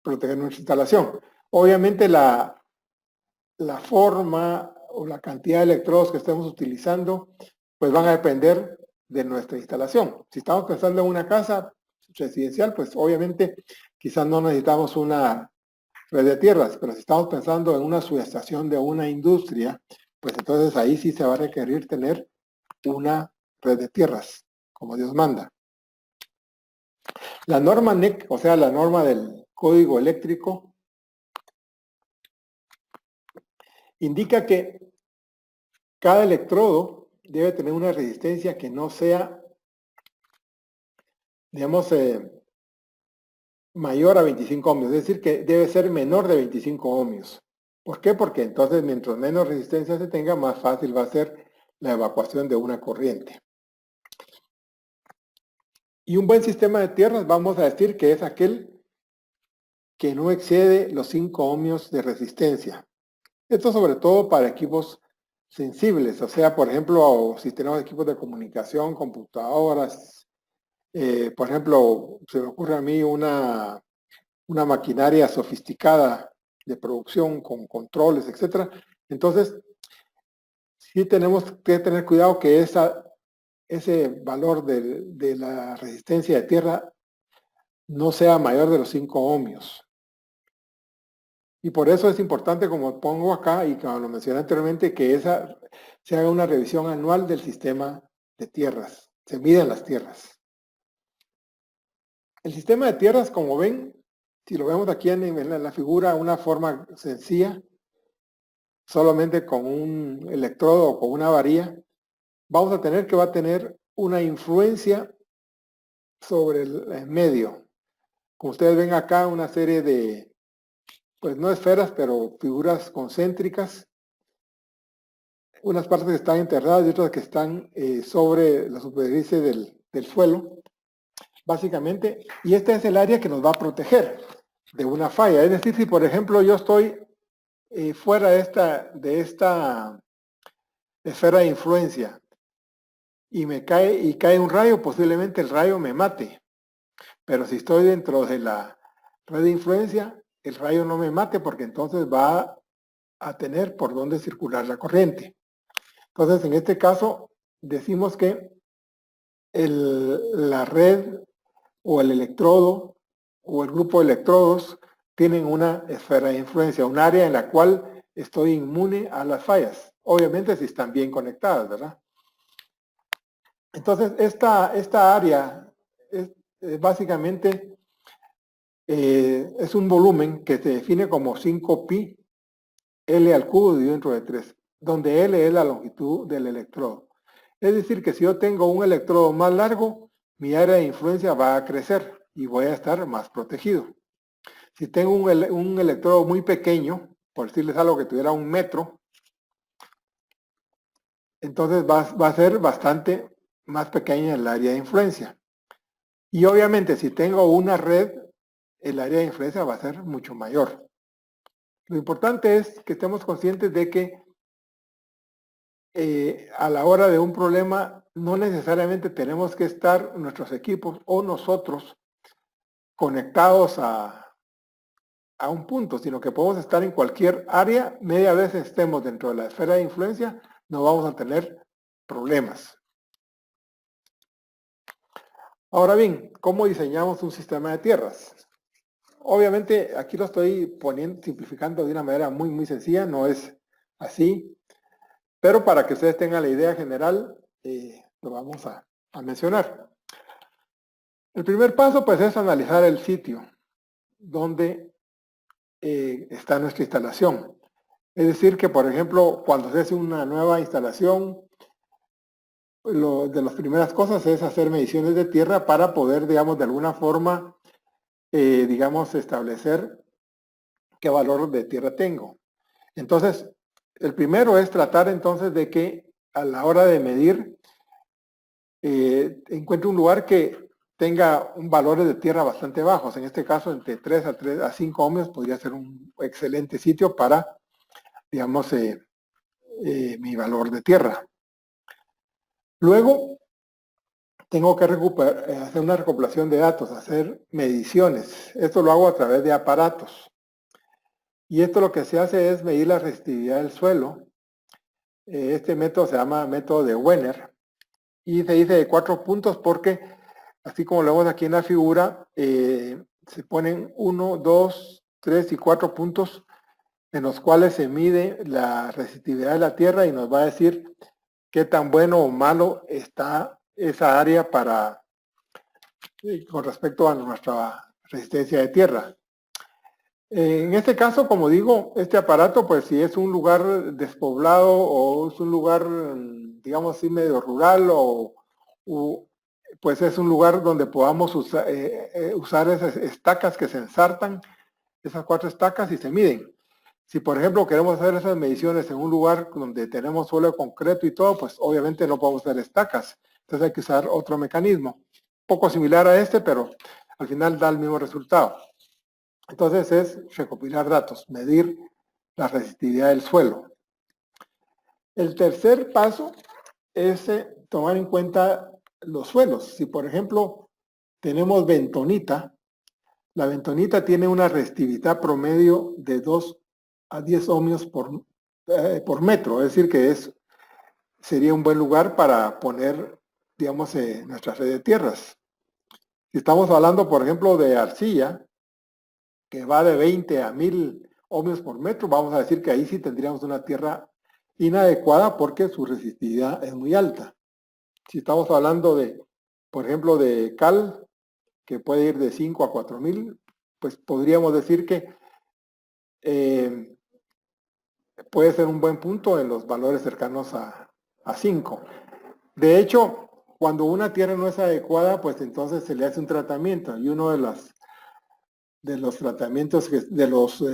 proteger nuestra instalación. Obviamente la forma o la cantidad de electrodos que estemos utilizando, pues van a depender de nuestra instalación. Si estamos pensando en una casa residencial, pues obviamente quizás no necesitamos una red de tierras, pero si estamos pensando en una subestación de una industria, pues entonces ahí sí se va a requerir tener una red de tierras, como Dios manda. La norma NEC, o sea, la norma del código eléctrico, indica que cada electrodo debe tener una resistencia que no sea, digamos, mayor a 25 ohmios, es decir, que debe ser menor de 25 ohmios. ¿Por qué? Porque entonces mientras menos resistencia se tenga, más fácil va a ser la evacuación de una corriente. Y un buen sistema de tierras vamos a decir que es aquel que no excede los 5 ohmios de resistencia. Esto sobre todo para equipos sensibles, o sea, por ejemplo, si tenemos equipos de comunicación, computadoras, por ejemplo, se me ocurre a mí una maquinaria sofisticada de producción con controles, etcétera. Entonces, sí tenemos que tener cuidado que ese valor de la resistencia de tierra no sea mayor de los 5 ohmios. Y por eso es importante, como pongo acá y como lo mencioné anteriormente, que se haga una revisión anual del sistema de tierras, se miden las tierras. El sistema de tierras, como ven, si lo vemos aquí en la figura, una forma sencilla, solamente con un electrodo o con una varilla, vamos a tener que va a tener una influencia sobre el medio. Como ustedes ven acá, una serie de, pues no esferas, pero figuras concéntricas, unas partes que están enterradas y otras que están sobre la superficie del suelo, básicamente, y este es el área que nos va a proteger de una falla. Es decir, si por ejemplo yo estoy fuera de esta esfera de influencia y cae un rayo, posiblemente el rayo me mate. Pero si estoy dentro de la red de influencia, el rayo no me mate porque entonces va a tener por dónde circular la corriente. Entonces, en este caso, decimos que la red o el electrodo o el grupo de electrodos tienen una esfera de influencia, un área en la cual estoy inmune a las fallas. Obviamente si están bien conectadas, ¿verdad? Entonces, esta área es básicamente es un volumen que se define como 5pi L al cubo dividido entre 3, donde L es la longitud del electrodo. Es decir, que si yo tengo un electrodo más largo, mi área de influencia va a crecer y voy a estar más protegido. Si tengo un electrodo muy pequeño, por decirles algo que tuviera 1 metro, entonces va a ser bastante más pequeña el área de influencia. Y obviamente si tengo una red, el área de influencia va a ser mucho mayor. Lo importante es que estemos conscientes de que a la hora de un problema no necesariamente tenemos que estar nuestros equipos o nosotros conectados a un punto, sino que podemos estar en cualquier área, media vez estemos dentro de la esfera de influencia, no vamos a tener problemas. Ahora bien, ¿cómo diseñamos un sistema de tierras? Obviamente aquí lo estoy simplificando de una manera muy sencilla, no es así, pero para que ustedes tengan la idea general, lo vamos a mencionar. El primer paso pues es analizar el sitio donde está nuestra instalación. Es decir que, por ejemplo, cuando se hace una nueva instalación, de las primeras cosas es hacer mediciones de tierra para poder, digamos, de alguna forma, digamos, establecer qué valor de tierra tengo. Entonces, el primero es tratar entonces de que a la hora de medir, encuentre un lugar que tenga un valor de tierra bastante bajos. En este caso, entre 3 a 5 ohmios podría ser un excelente sitio para, digamos, mi valor de tierra. Luego, tengo que hacer una recopilación de datos, hacer mediciones. Esto lo hago a través de aparatos. Y esto lo que se hace es medir la resistividad del suelo. Este método se llama método de Wenner. Y se dice de 4 puntos porque, así como lo vemos aquí en la figura, se ponen 1, 2, 3 y 4 puntos en los cuales se mide la resistividad de la tierra y nos va a decir qué tan bueno o malo está esa área con respecto a nuestra resistencia de tierra. En este caso, como digo, este aparato, pues si es un lugar despoblado o es un lugar, digamos así, medio rural pues es un lugar donde podamos usar esas estacas que se ensartan, esas 4 estacas y se miden. Si por ejemplo queremos hacer esas mediciones en un lugar donde tenemos suelo de concreto y todo, pues obviamente no podemos hacer estacas. Entonces hay que usar otro mecanismo, poco similar a este, pero al final da el mismo resultado. Entonces es recopilar datos, medir la resistividad del suelo. El tercer paso es tomar en cuenta los suelos. Si por ejemplo tenemos bentonita, la bentonita tiene una resistividad promedio de 2 a 10 ohmios por metro, es decir que sería un buen lugar para poner, digamos, nuestra red de tierras. Si estamos hablando, por ejemplo, de arcilla, que va de 20 a 1000 ohmios por metro, vamos a decir que ahí sí tendríamos una tierra inadecuada porque su resistividad es muy alta. Si estamos hablando de, por ejemplo, de cal, que puede ir de 5 a 4000, pues podríamos decir que puede ser un buen punto en los valores cercanos a 5. De hecho, cuando una tierra no es adecuada, pues entonces se le hace un tratamiento, y uno de los tratamientos, de los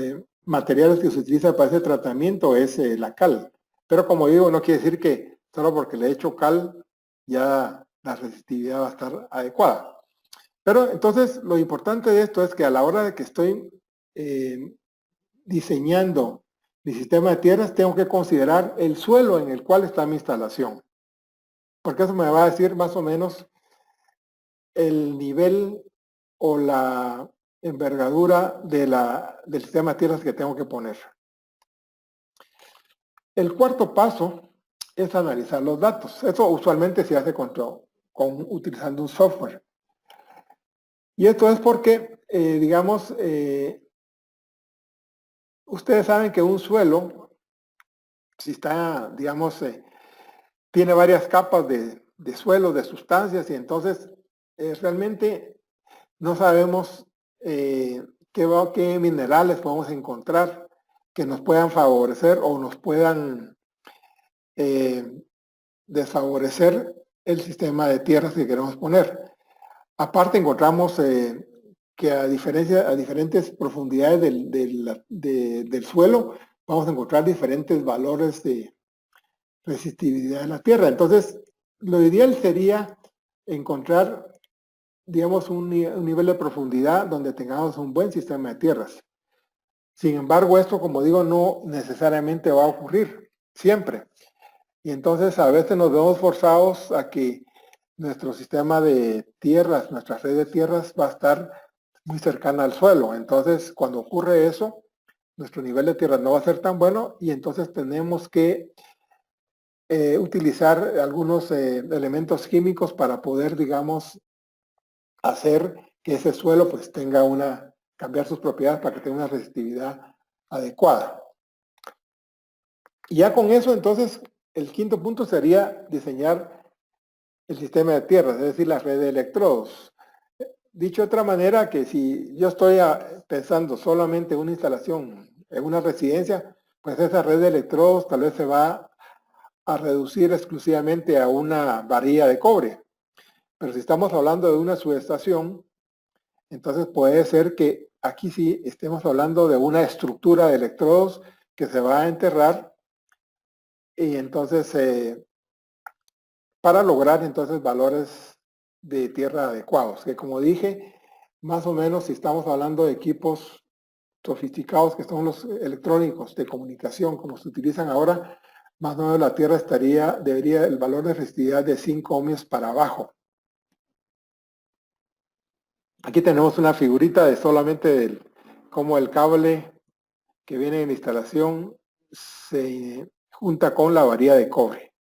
materiales que se utiliza para ese tratamiento es la cal. Pero como digo, no quiere decir que solo porque le echo cal ya la resistividad va a estar adecuada. Pero entonces lo importante de esto es que a la hora de que estoy diseñando mi sistema de tierras, tengo que considerar el suelo en el cual está mi instalación. Porque eso me va a decir más o menos el nivel o la envergadura del sistema de tierras que tengo que poner. El cuarto paso es analizar los datos. Eso usualmente se hace utilizando un software. Y esto es porque, digamos, ustedes saben que un suelo, si está, digamos, tiene varias capas de suelo, de sustancias, y entonces realmente no sabemos qué minerales podemos encontrar que nos puedan favorecer o nos puedan desfavorecer el sistema de tierras que queremos poner. Aparte encontramos que a diferentes profundidades del suelo vamos a encontrar diferentes valores de resistividad de la tierra. Entonces, lo ideal sería encontrar, digamos, un nivel de profundidad donde tengamos un buen sistema de tierras. Sin embargo, esto, como digo, no necesariamente va a ocurrir siempre. Y entonces a veces nos vemos forzados a que nuestro sistema de tierras, nuestra red de tierras va a estar muy cercana al suelo. Entonces, cuando ocurre eso, nuestro nivel de tierra no va a ser tan bueno y entonces tenemos que utilizar algunos elementos químicos para poder, digamos, hacer que ese suelo pues cambiar sus propiedades para que tenga una resistividad adecuada. Y ya con eso, entonces, el quinto punto sería diseñar el sistema de tierras, es decir, la red de electrodos. Dicho de otra manera, que si yo estoy pensando solamente en una instalación en una residencia, pues esa red de electrodos tal vez se va a reducir exclusivamente a una varilla de cobre. Pero si estamos hablando de una subestación, entonces puede ser que aquí sí estemos hablando de una estructura de electrodos que se va a enterrar y entonces para lograr entonces valores de tierra adecuados, que como dije, más o menos si estamos hablando de equipos sofisticados que son los electrónicos de comunicación como se utilizan ahora, más o menos la tierra debería el valor de resistividad de 5 ohmios para abajo. Aquí tenemos una figurita de solamente cómo el cable que viene en la instalación se junta con la varilla de cobre.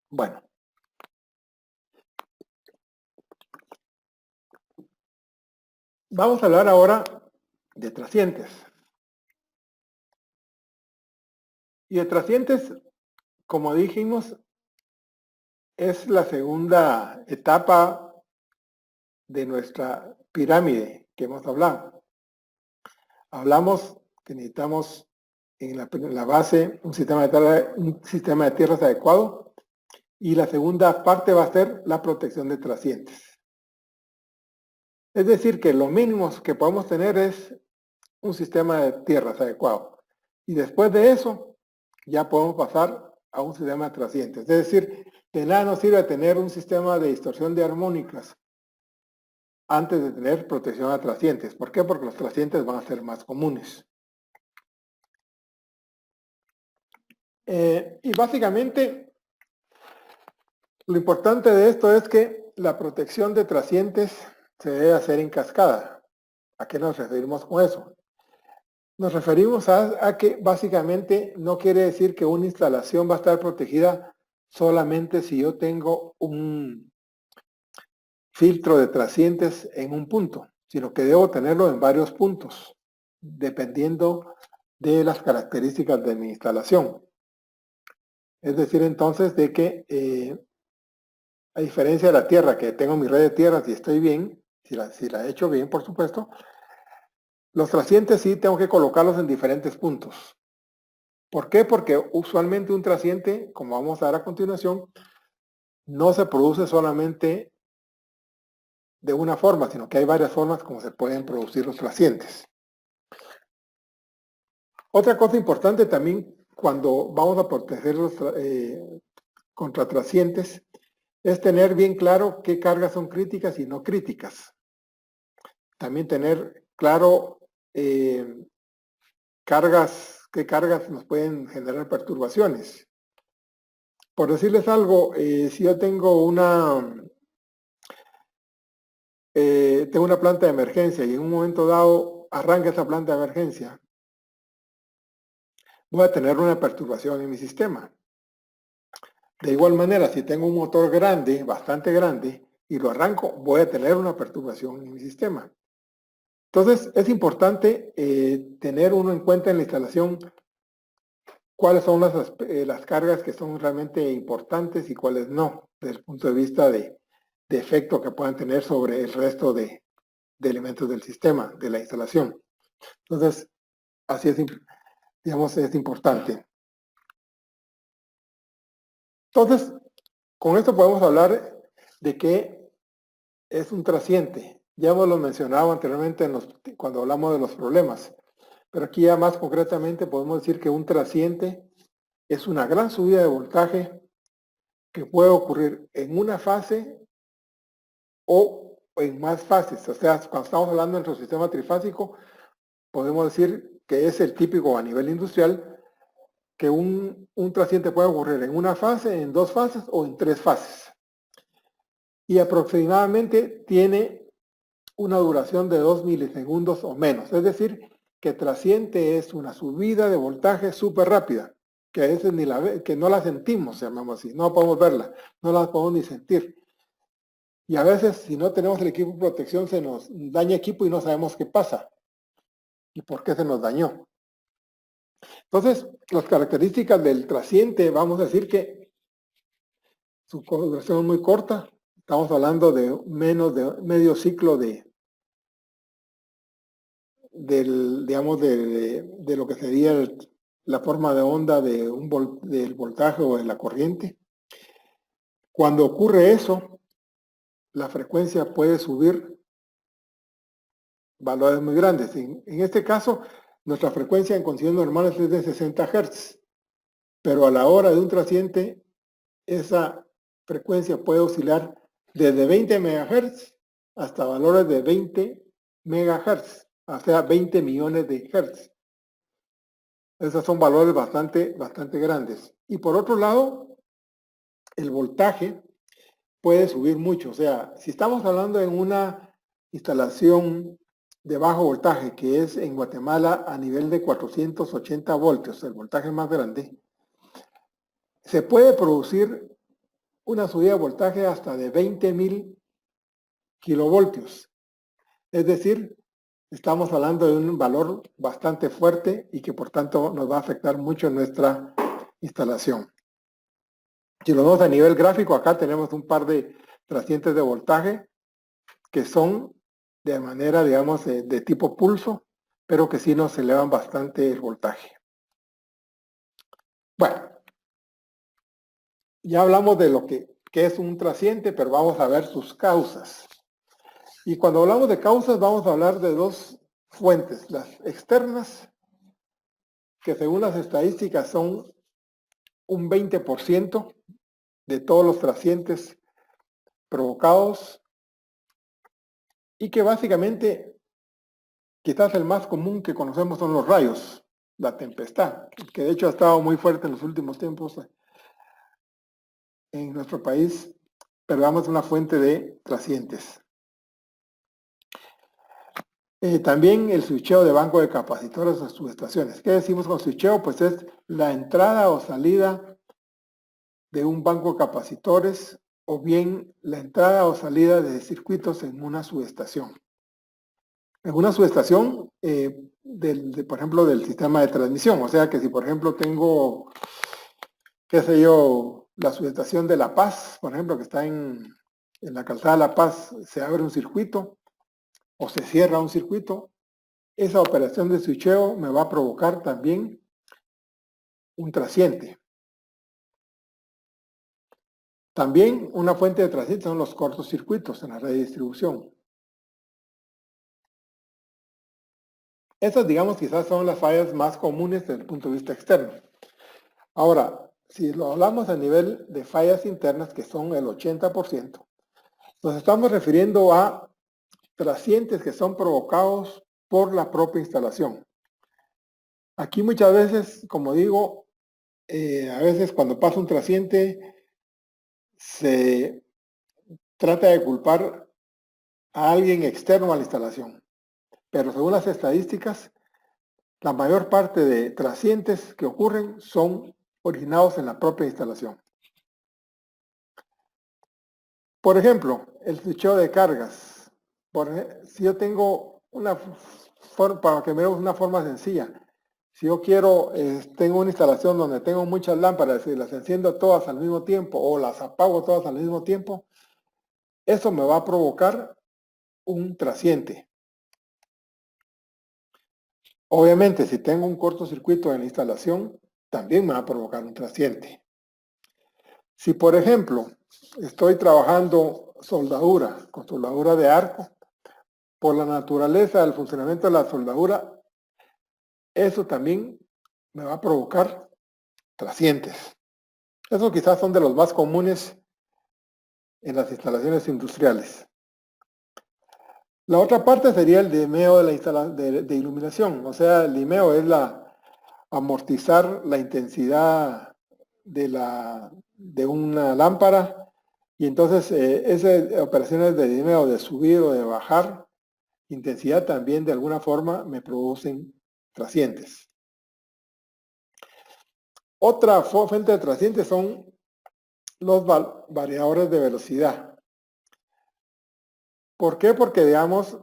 Bueno. Vamos a hablar ahora de trascientes. Y de trascientes, como dijimos, es la segunda etapa de nuestra pirámide que hemos hablado. Hablamos que necesitamos en la base un sistema de tierras adecuado y la segunda parte va a ser la protección de trascientes. Es decir, que lo mínimo que podemos tener es un sistema de tierras adecuado. Y después de eso, ya podemos pasar a un sistema de trascientes. Es decir, de nada nos sirve tener un sistema de distorsión de armónicas antes de tener protección a trascientes. ¿Por qué? Porque los trascientes van a ser más comunes. Y básicamente, lo importante de esto es que la protección de trascientes se debe hacer en cascada. ¿A qué nos referimos con eso? Nos referimos a que básicamente no quiere decir que una instalación va a estar protegida solamente si yo tengo un filtro de trascientes en un punto, sino que debo tenerlo en varios puntos, dependiendo de las características de mi instalación. Es decir, entonces, de que a diferencia de la tierra, que tengo mi red de tierras y estoy bien, si la he hecho bien, por supuesto, Los trascientes sí tengo que colocarlos en diferentes puntos. ¿Por qué? Porque usualmente un trasciente, como vamos a ver a continuación, no se produce solamente de una forma, sino que hay varias formas como se pueden producir los trascientes. Otra cosa importante también cuando vamos a protegerlos contra trascientes es tener bien claro qué cargas son críticas y no críticas. También tener claro qué cargas nos pueden generar perturbaciones. Por decirles algo, si yo tengo una planta de emergencia y en un momento dado arranca esa planta de emergencia, voy a tener una perturbación en mi sistema. De igual manera, si tengo un motor grande, bastante grande, y lo arranco, voy a tener una perturbación en mi sistema. Entonces, es importante tener uno en cuenta en la instalación cuáles son las cargas que son realmente importantes y cuáles no, desde el punto de vista de efecto que puedan tener sobre el resto de elementos del sistema, de la instalación. Entonces, así es, digamos, es importante. Entonces, con esto podemos hablar de que es un trasciente. Ya hemos lo mencionado anteriormente cuando hablamos de los problemas, pero aquí ya más concretamente podemos decir que un trasciente es una gran subida de voltaje que puede ocurrir en una fase o en más fases. O sea, cuando estamos hablando de nuestro sistema trifásico, podemos decir que es el típico a nivel industrial que un trasciente puede ocurrir en una fase, en dos fases o en tres fases. Y aproximadamente tiene una duración de 2 milisegundos o menos. Es decir, que trasciente es una subida de voltaje súper rápida, que a veces que no la sentimos, llamamos así, no podemos verla, no la podemos ni sentir. Y a veces, si no tenemos el equipo de protección, se nos daña equipo y no sabemos qué pasa y por qué se nos dañó. Entonces, las características del trasciente, vamos a decir que su duración es muy corta. Estamos hablando de menos de medio ciclo digamos, de lo que sería la forma de onda del voltaje o de la corriente. Cuando ocurre eso, la frecuencia puede subir valores muy grandes. En este caso, nuestra frecuencia en condiciones normales es de 60 Hz, pero a la hora de un trasciente, esa frecuencia puede oscilar desde 20 MHz hasta valores de 20 MHz, o sea, 20 millones de Hz. Esos son valores bastante grandes. Y por otro lado, el voltaje puede subir mucho. O sea, si estamos hablando en una instalación de bajo voltaje, que es en Guatemala a nivel de 480 voltios, el voltaje más grande, se puede producir una subida de voltaje hasta de 20.000 kilovoltios. Es decir, estamos hablando de un valor bastante fuerte y que por tanto nos va a afectar mucho en nuestra instalación. Si lo vemos a nivel gráfico, acá tenemos un par de trascientes de voltaje que son de manera, digamos, de tipo pulso, pero que sí nos elevan bastante el voltaje. Bueno, ya hablamos de lo que es un trasciente, pero vamos a ver sus causas. Y cuando hablamos de causas, vamos a hablar de dos fuentes, las externas, que según las estadísticas son un 20% de todos los trascientes provocados y que básicamente quizás el más común que conocemos son los rayos, la tempestad, que de hecho ha estado muy fuerte en los últimos tiempos en nuestro país, pero damos una fuente de trascientes. También el switcheo de banco de capacitores o subestaciones. ¿Qué decimos con switcheo? Pues es la entrada o salida de un banco de capacitores o bien la entrada o salida de circuitos en una subestación. En una subestación, por ejemplo, del sistema de transmisión. O sea que si, por ejemplo, tengo, qué sé yo, la subestación de La Paz, por ejemplo, que está en la calzada de La Paz, se abre un circuito o se cierra un circuito, esa operación de switcheo me va a provocar también un trasciente. También una fuente de trasciente son los cortocircuitos en la red de distribución. Esas, digamos, quizás son las fallas más comunes desde el punto de vista externo. Ahora, si lo hablamos a nivel de fallas internas, que son el 80%, nos estamos refiriendo a trascientes que son provocados por la propia instalación. Aquí muchas veces, como digo, a veces cuando pasa un trasciente, se trata de culpar a alguien externo a la instalación. Pero según las estadísticas, la mayor parte de trascientes que ocurren son originados en la propia instalación. Por ejemplo, el switcheo de cargas. Si yo tengo una forma, para que veamos una forma sencilla, si yo quiero, tengo una instalación donde tengo muchas lámparas y las enciendo todas al mismo tiempo o las apago todas al mismo tiempo, eso me va a provocar un trasciente. Obviamente, si tengo un cortocircuito en la instalación, también me va a provocar un trasciente. Si, por ejemplo, estoy trabajando soldadura, con soldadura de arco, por la naturaleza del funcionamiento de la soldadura, eso también me va a provocar trascientes. Esos quizás son de los más comunes en las instalaciones industriales. La otra parte sería el dimeo de iluminación. O sea, el dimeo es amortizar la intensidad de una lámpara y entonces esas operaciones de dimeo, de subir o de bajar intensidad también de alguna forma me producen trascientes. Otra fuente de trascientes son los variadores de velocidad. ¿Por qué? Porque, digamos,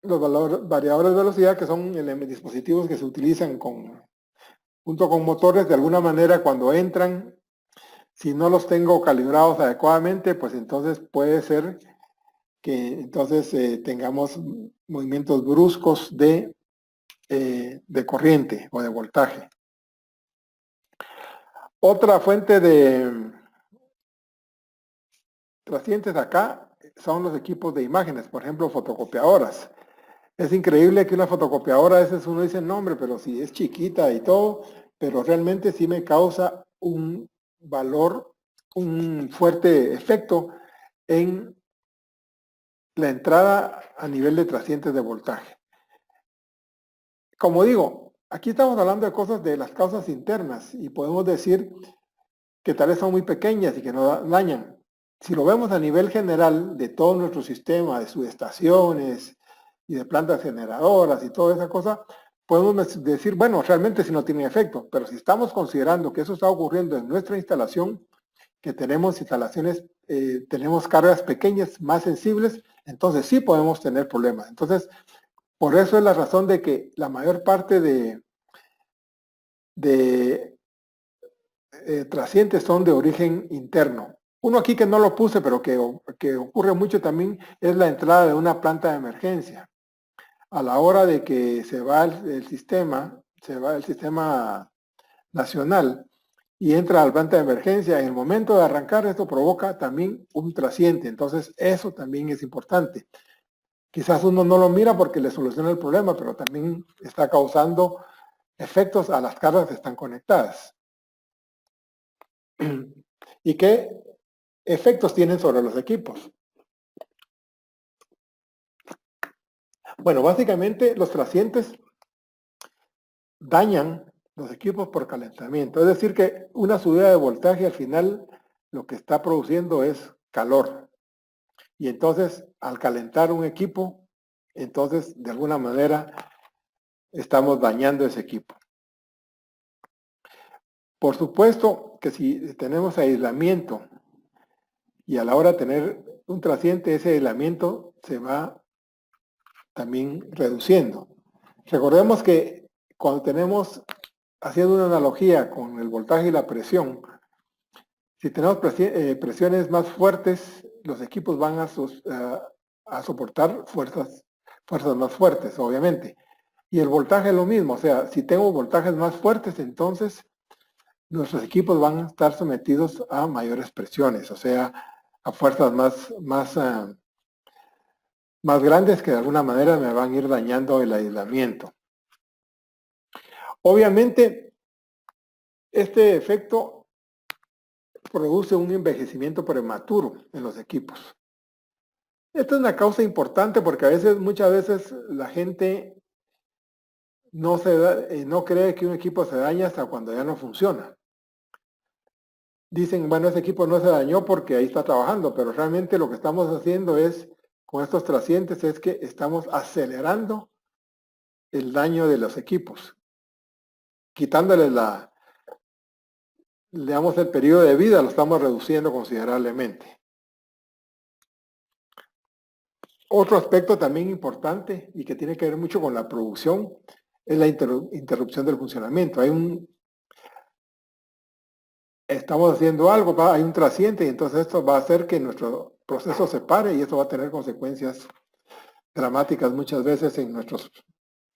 los variadores de velocidad, que son dispositivos que se utilizan junto con motores, de alguna manera cuando entran, si no los tengo calibrados adecuadamente, pues entonces puede ser que entonces tengamos movimientos bruscos de corriente o de voltaje. Otra fuente de trascientes acá son los equipos de imágenes, por ejemplo, fotocopiadoras. Es increíble que una fotocopiadora, a veces uno dice, no hombre, pero si es chiquita y todo, pero realmente sí me causa un valor, un fuerte efecto en la entrada a nivel de trascientes de voltaje. Como digo, aquí estamos hablando de cosas de las causas internas y podemos decir que tal vez son muy pequeñas y que no dañan. Si lo vemos a nivel general de todo nuestro sistema, de subestaciones y de plantas generadoras y toda esa cosa, podemos decir, bueno, realmente sí no tiene efecto, pero si estamos considerando que eso está ocurriendo en nuestra instalación, que tenemos instalaciones, tenemos cargas pequeñas, más sensibles, entonces sí podemos tener problemas. Entonces, por eso es la razón de que la mayor parte de trascientes son de origen interno. Uno aquí que no lo puse, pero que ocurre mucho también, es la entrada de una planta de emergencia. A la hora de que se va el sistema nacional y entra a la planta de emergencia, en el momento de arrancar esto provoca también un trasciente. Entonces eso también es importante. Quizás uno no lo mira porque le soluciona el problema, pero también está causando efectos a las cargas que están conectadas. ¿Y qué efectos tienen sobre los equipos? Bueno, básicamente los trascientes dañan los equipos por calentamiento. Es decir, que una subida de voltaje al final lo que está produciendo es calor. Y entonces, al calentar un equipo, entonces de alguna manera estamos dañando ese equipo. Por supuesto que si tenemos aislamiento y a la hora de tener un trasciente, ese aislamiento se va también reduciendo. Recordemos que cuando tenemos, haciendo una analogía con el voltaje y la presión, si tenemos presiones más fuertes, los equipos van a soportar fuerzas más fuertes, obviamente. Y el voltaje es lo mismo, o sea, si tengo voltajes más fuertes, entonces nuestros equipos van a estar sometidos a mayores presiones, o sea, a fuerzas más grandes que de alguna manera me van a ir dañando el aislamiento. Obviamente, este efecto produce un envejecimiento prematuro en los equipos. Esta es una causa importante porque muchas veces la gente no cree que un equipo se daña hasta cuando ya no funciona. Dicen, bueno, ese equipo no se dañó porque ahí está trabajando, pero realmente lo que estamos haciendo con estos trascientes, es que estamos acelerando el daño de los equipos, quitándoles digamos, el periodo de vida, lo estamos reduciendo considerablemente. Otro aspecto también importante y que tiene que ver mucho con la producción es la interrupción del funcionamiento. Estamos haciendo algo, hay un trasciente y entonces esto va a hacer que nuestro proceso se pare y esto va a tener consecuencias dramáticas muchas veces en nuestros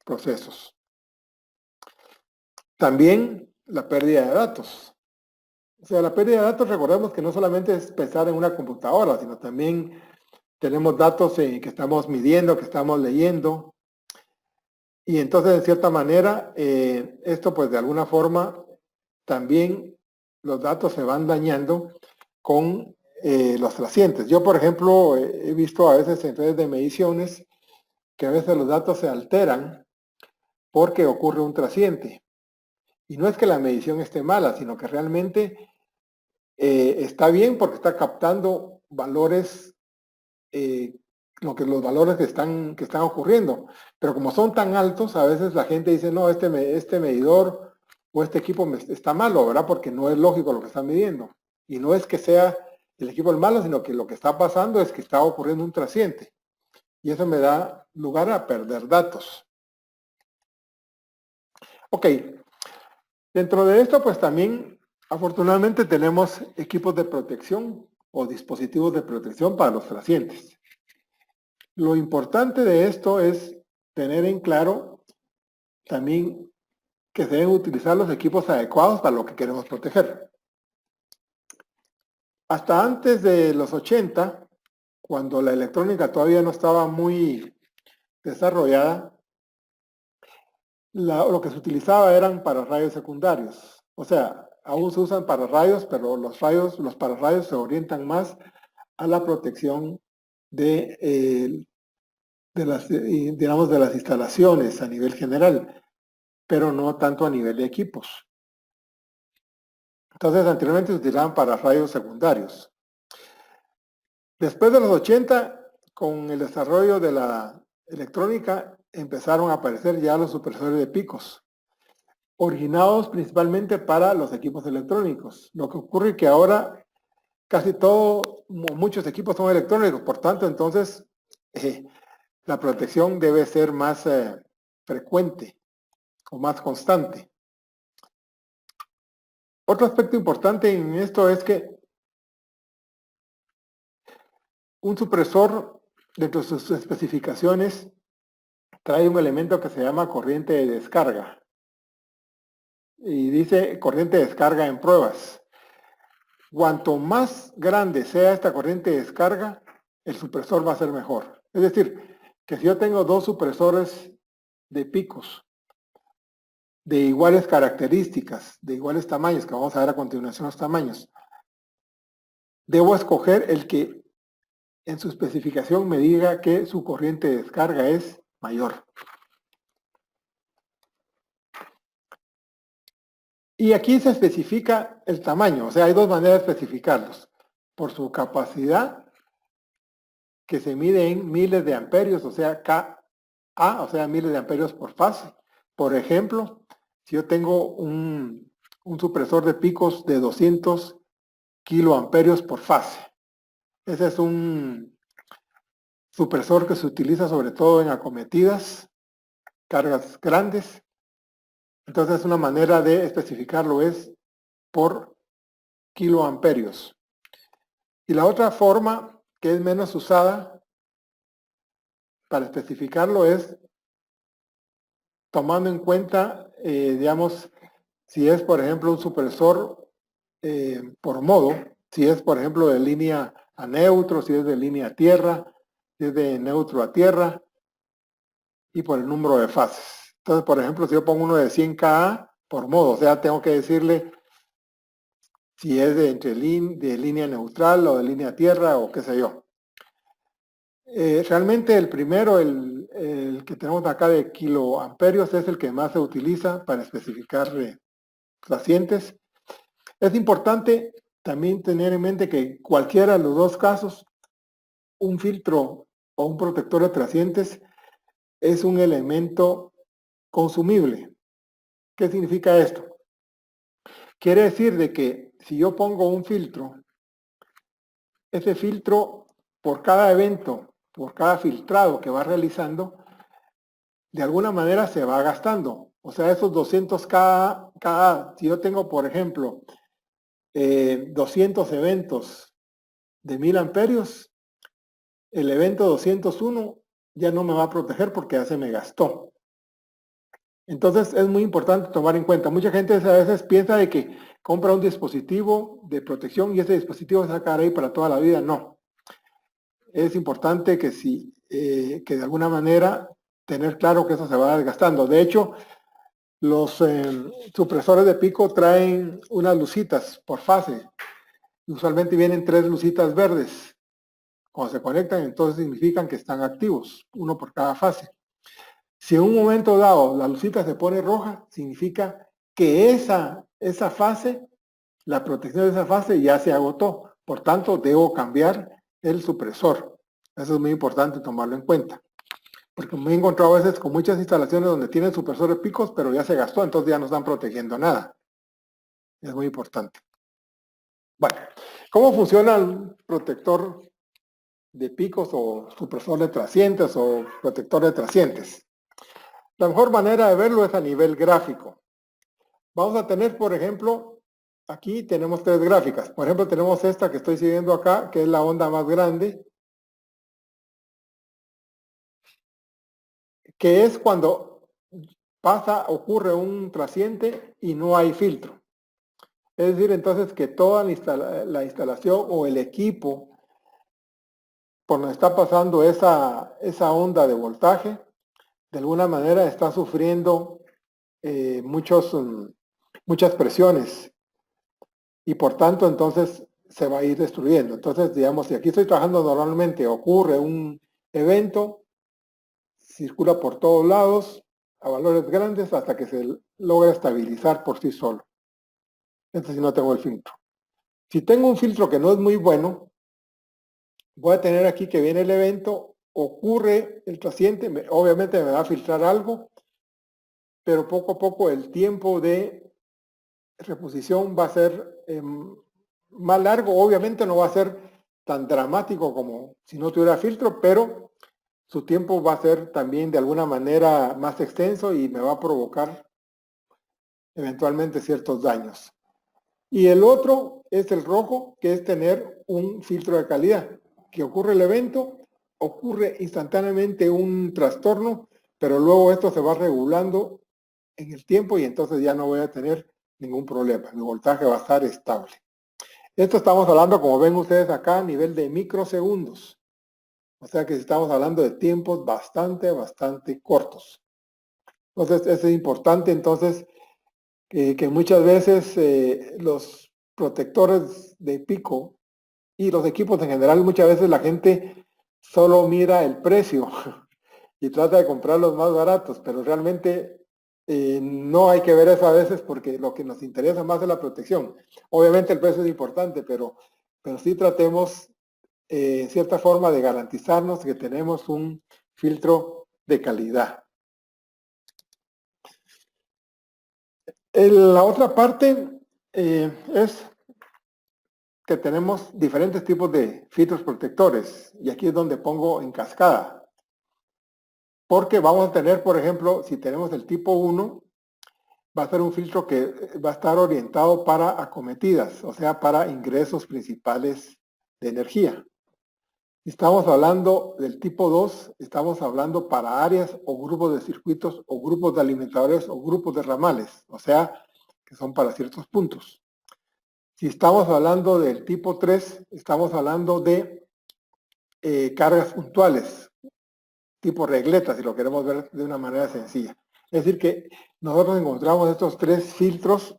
procesos. También la pérdida de datos. O sea, la pérdida de datos, recordemos que no solamente es pensar en una computadora, sino también tenemos datos que estamos midiendo, que estamos leyendo. Y entonces, de cierta manera, esto pues de alguna forma también los datos se van dañando con los trascientes. Yo, por ejemplo, he visto a veces en redes de mediciones que a veces los datos se alteran porque ocurre un trasciente. Y no es que la medición esté mala, sino que realmente está bien porque está captando valores, los valores que están ocurriendo. Pero como son tan altos, a veces la gente dice, no, este medidor o este equipo está malo, ¿verdad? Porque no es lógico lo que están midiendo. Y no es que sea el equipo el malo, sino que lo que está pasando es que está ocurriendo un trasciente. Y eso me da lugar a perder datos. Ok, dentro de esto, pues también, afortunadamente, tenemos equipos de protección o dispositivos de protección para los trascientes. Lo importante de esto es tener en claro también que se deben utilizar los equipos adecuados para lo que queremos proteger. Hasta antes de los 80, cuando la electrónica todavía no estaba muy desarrollada, lo que se utilizaba eran pararrayos secundarios. O sea, aún se usan pararrayos, pero los pararrayos se orientan más a la protección digamos, de las instalaciones a nivel general, pero no tanto a nivel de equipos. Entonces, anteriormente se utilizaban pararrayos secundarios. Después de los 80, con el desarrollo de la electrónica, empezaron a aparecer ya los supresores de picos, originados principalmente para los equipos electrónicos. Lo que ocurre es que ahora casi muchos equipos son electrónicos, por tanto, entonces la protección debe ser más frecuente o más constante. Otro aspecto importante en esto es que un supresor, dentro de sus especificaciones, trae un elemento que se llama corriente de descarga. Y dice corriente de descarga en pruebas. Cuanto más grande sea esta corriente de descarga, el supresor va a ser mejor. Es decir, que si yo tengo dos supresores de picos de iguales características, de iguales tamaños, que vamos a ver a continuación los tamaños, debo escoger el que en su especificación me diga que su corriente de descarga es mayor. Y aquí se especifica el tamaño, o sea, hay dos maneras de especificarlos. Por su capacidad, que se mide en miles de amperios, o sea, KA, o sea, miles de amperios por fase. Por ejemplo, si yo tengo un supresor de picos de 200 kiloamperios por fase, ese es un supresor que se utiliza sobre todo en acometidas, cargas grandes. Entonces, una manera de especificarlo es por kiloamperios. Y la otra forma, que es menos usada, para especificarlo es tomando en cuenta, digamos, si es, por ejemplo, un supresor por modo, si es, por ejemplo, de línea a neutro, si es de línea a tierra, si es de neutro a tierra, y por el número de fases. Entonces, por ejemplo, si yo pongo uno de 100 kA por modo, o sea, tengo que decirle si es de línea neutral o de línea a tierra o qué sé yo. Realmente el primero, el que tenemos acá de kiloamperios, es el que más se utiliza para especificar tracientes. Es importante también tener en mente que cualquiera de los dos casos, un filtro o un protector de tracientes es un elemento consumible. ¿Qué significa esto? Quiere decir de que si yo pongo un filtro, ese filtro por cada evento, por cada filtrado que va realizando, de alguna manera se va gastando. O sea, esos 200 cada, si yo tengo, por ejemplo, 200 eventos de 1000 amperios, el evento 201 ya no me va a proteger porque ya se me gastó. Entonces es muy importante tomar en cuenta. Mucha gente a veces piensa de que compra un dispositivo de protección y ese dispositivo se va a quedar ahí para toda la vida. No. Es importante que que de alguna manera tener claro que eso se va desgastando. De hecho, los supresores de pico traen unas lucitas por fase. Usualmente vienen 3 lucitas verdes. Cuando se conectan, entonces significan que están activos, uno por cada fase. Si en un momento dado la lucita se pone roja, significa que esa fase, la protección de esa fase ya se agotó. Por tanto, debo cambiar el supresor. Eso es muy importante tomarlo en cuenta. Porque me he encontrado a veces con muchas instalaciones donde tienen supresores picos, pero ya se gastó, entonces ya no están protegiendo nada. Es muy importante. Bueno, ¿cómo funciona el protector de picos o supresor de tracientes o protector de tracientes? La mejor manera de verlo es a nivel gráfico. Vamos a tener, por ejemplo, aquí tenemos 3 gráficas. Por ejemplo, tenemos esta que estoy siguiendo acá, que es la onda más grande, que es cuando ocurre un trasciente y no hay filtro. Es decir, entonces que toda la instalación o el equipo por donde está pasando esa onda de voltaje, de alguna manera está sufriendo muchas presiones y por tanto entonces se va a ir destruyendo. Entonces, digamos, si aquí estoy trabajando normalmente, ocurre un evento, circula por todos lados a valores grandes hasta que se logra estabilizar por sí solo. Entonces, si no tengo el filtro. Si tengo un filtro que no es muy bueno, voy a tener aquí que viene el evento, ocurre el trasciente, obviamente me va a filtrar algo, pero poco a poco el tiempo de reposición va a ser más largo. Obviamente no va a ser tan dramático como si no tuviera filtro, pero su tiempo va a ser también de alguna manera más extenso y me va a provocar eventualmente ciertos daños. Y el otro es el rojo, que es tener un filtro de calidad. Que ocurre el evento, ocurre instantáneamente un trastorno, pero luego esto se va regulando en el tiempo y entonces ya no voy a tener ningún problema. Mi voltaje va a estar estable. Esto estamos hablando, como ven ustedes acá, a nivel de microsegundos. O sea que estamos hablando de tiempos bastante cortos. Entonces, es importante entonces que muchas veces los protectores de pico y los equipos en general, muchas veces la gente solo mira el precio y trata de comprar los más baratos, pero realmente no hay que ver eso a veces porque lo que nos interesa más es la protección. Obviamente el precio es importante, pero sí tratemos en cierta forma de garantizarnos que tenemos un filtro de calidad. La otra parte es que tenemos diferentes tipos de filtros protectores y aquí es donde pongo en cascada. Porque vamos a tener, por ejemplo, si tenemos el tipo 1, va a ser un filtro que va a estar orientado para acometidas, o sea, para ingresos principales de energía. Si estamos hablando del tipo 2, estamos hablando para áreas o grupos de circuitos o grupos de alimentadores o grupos de ramales, o sea, que son para ciertos puntos. Si estamos hablando del tipo 3, estamos hablando de cargas puntuales, tipo regletas, si lo queremos ver de una manera sencilla. Es decir, que nosotros encontramos estos tres filtros,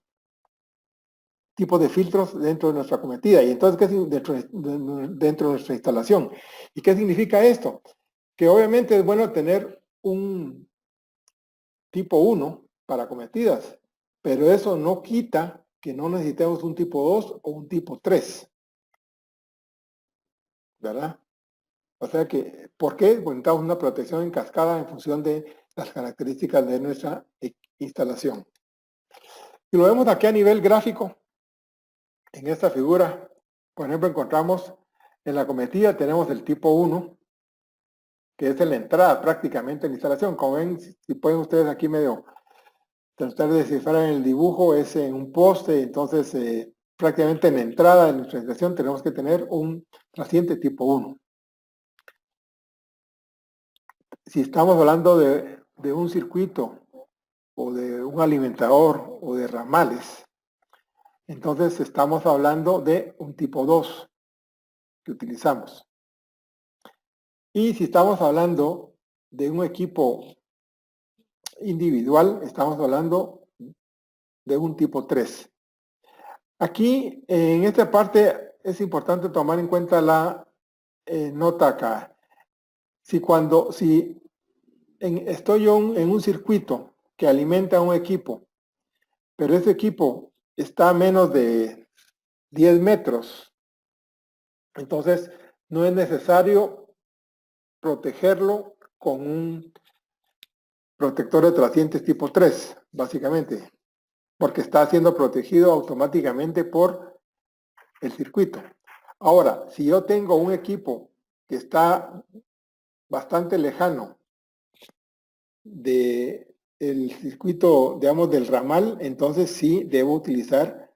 tipos de filtros dentro de nuestra cometida. Y entonces, ¿qué es dentro de nuestra instalación? ¿Y qué significa esto? Que obviamente es bueno tener un tipo 1 para cometidas, pero eso no quita que no necesitemos un tipo 2 o un tipo 3, ¿verdad? O sea que, ¿por qué? Porque necesitamos una protección en cascada en función de las características de nuestra instalación. Si lo vemos aquí a nivel gráfico, en esta figura, por ejemplo, encontramos en la cometida tenemos el tipo 1, que es en la entrada prácticamente en la instalación. Como ven, si pueden ustedes aquí medio tratar de descifrar en el dibujo, es en un poste, entonces prácticamente en la entrada de nuestra instalación tenemos que tener un trasciende tipo 1. Si estamos hablando de un circuito o de un alimentador o de ramales, entonces estamos hablando de un tipo 2 que utilizamos. Y si estamos hablando de un equipo individual, estamos hablando de un tipo 3. Aquí, en esta parte, es importante tomar en cuenta la nota acá. Si estoy yo en un circuito que alimenta a un equipo, pero ese equipo está a menos de 10 metros, entonces no es necesario protegerlo con un protector de trascientes tipo 3, básicamente, porque está siendo protegido automáticamente por el circuito. Ahora, si yo tengo un equipo que está bastante lejano del circuito, digamos, del ramal, entonces sí debo utilizar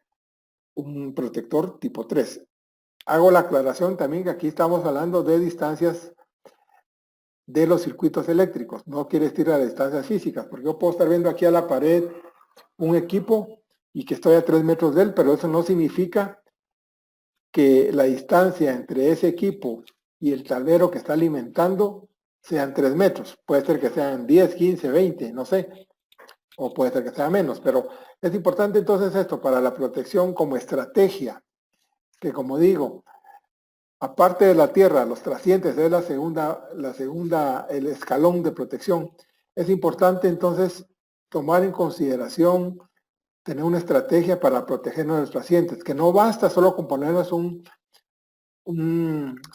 un protector tipo 3. Hago la aclaración también que aquí estamos hablando de distancias de los circuitos eléctricos. No quiere decir a distancias físicas, porque yo puedo estar viendo aquí a la pared un equipo y que estoy a 3 metros de él, pero eso no significa que la distancia entre ese equipo y el tablero que está alimentando sean 3 metros. Puede ser que sean 10, 15, 20, no sé, o puede ser que sea menos, pero es importante entonces esto para la protección como estrategia, que como digo, aparte de la tierra, los trascientes es el escalón de protección. Es importante entonces tomar en consideración tener una estrategia para protegernos de los trascientes, que no basta solo con ponernos un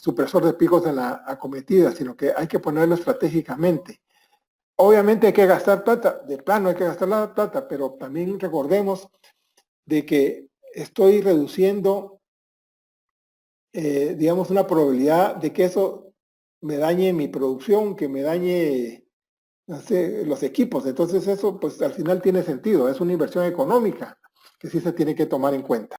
supresor de picos en la acometida, sino que hay que ponerlo estratégicamente. Obviamente hay que gastar plata, de plano hay que gastar la plata, pero también recordemos de que estoy reduciendo, digamos, una probabilidad de que eso me dañe mi producción, que me dañe, no sé, los equipos. Entonces eso, pues al final tiene sentido, es una inversión económica que sí se tiene que tomar en cuenta.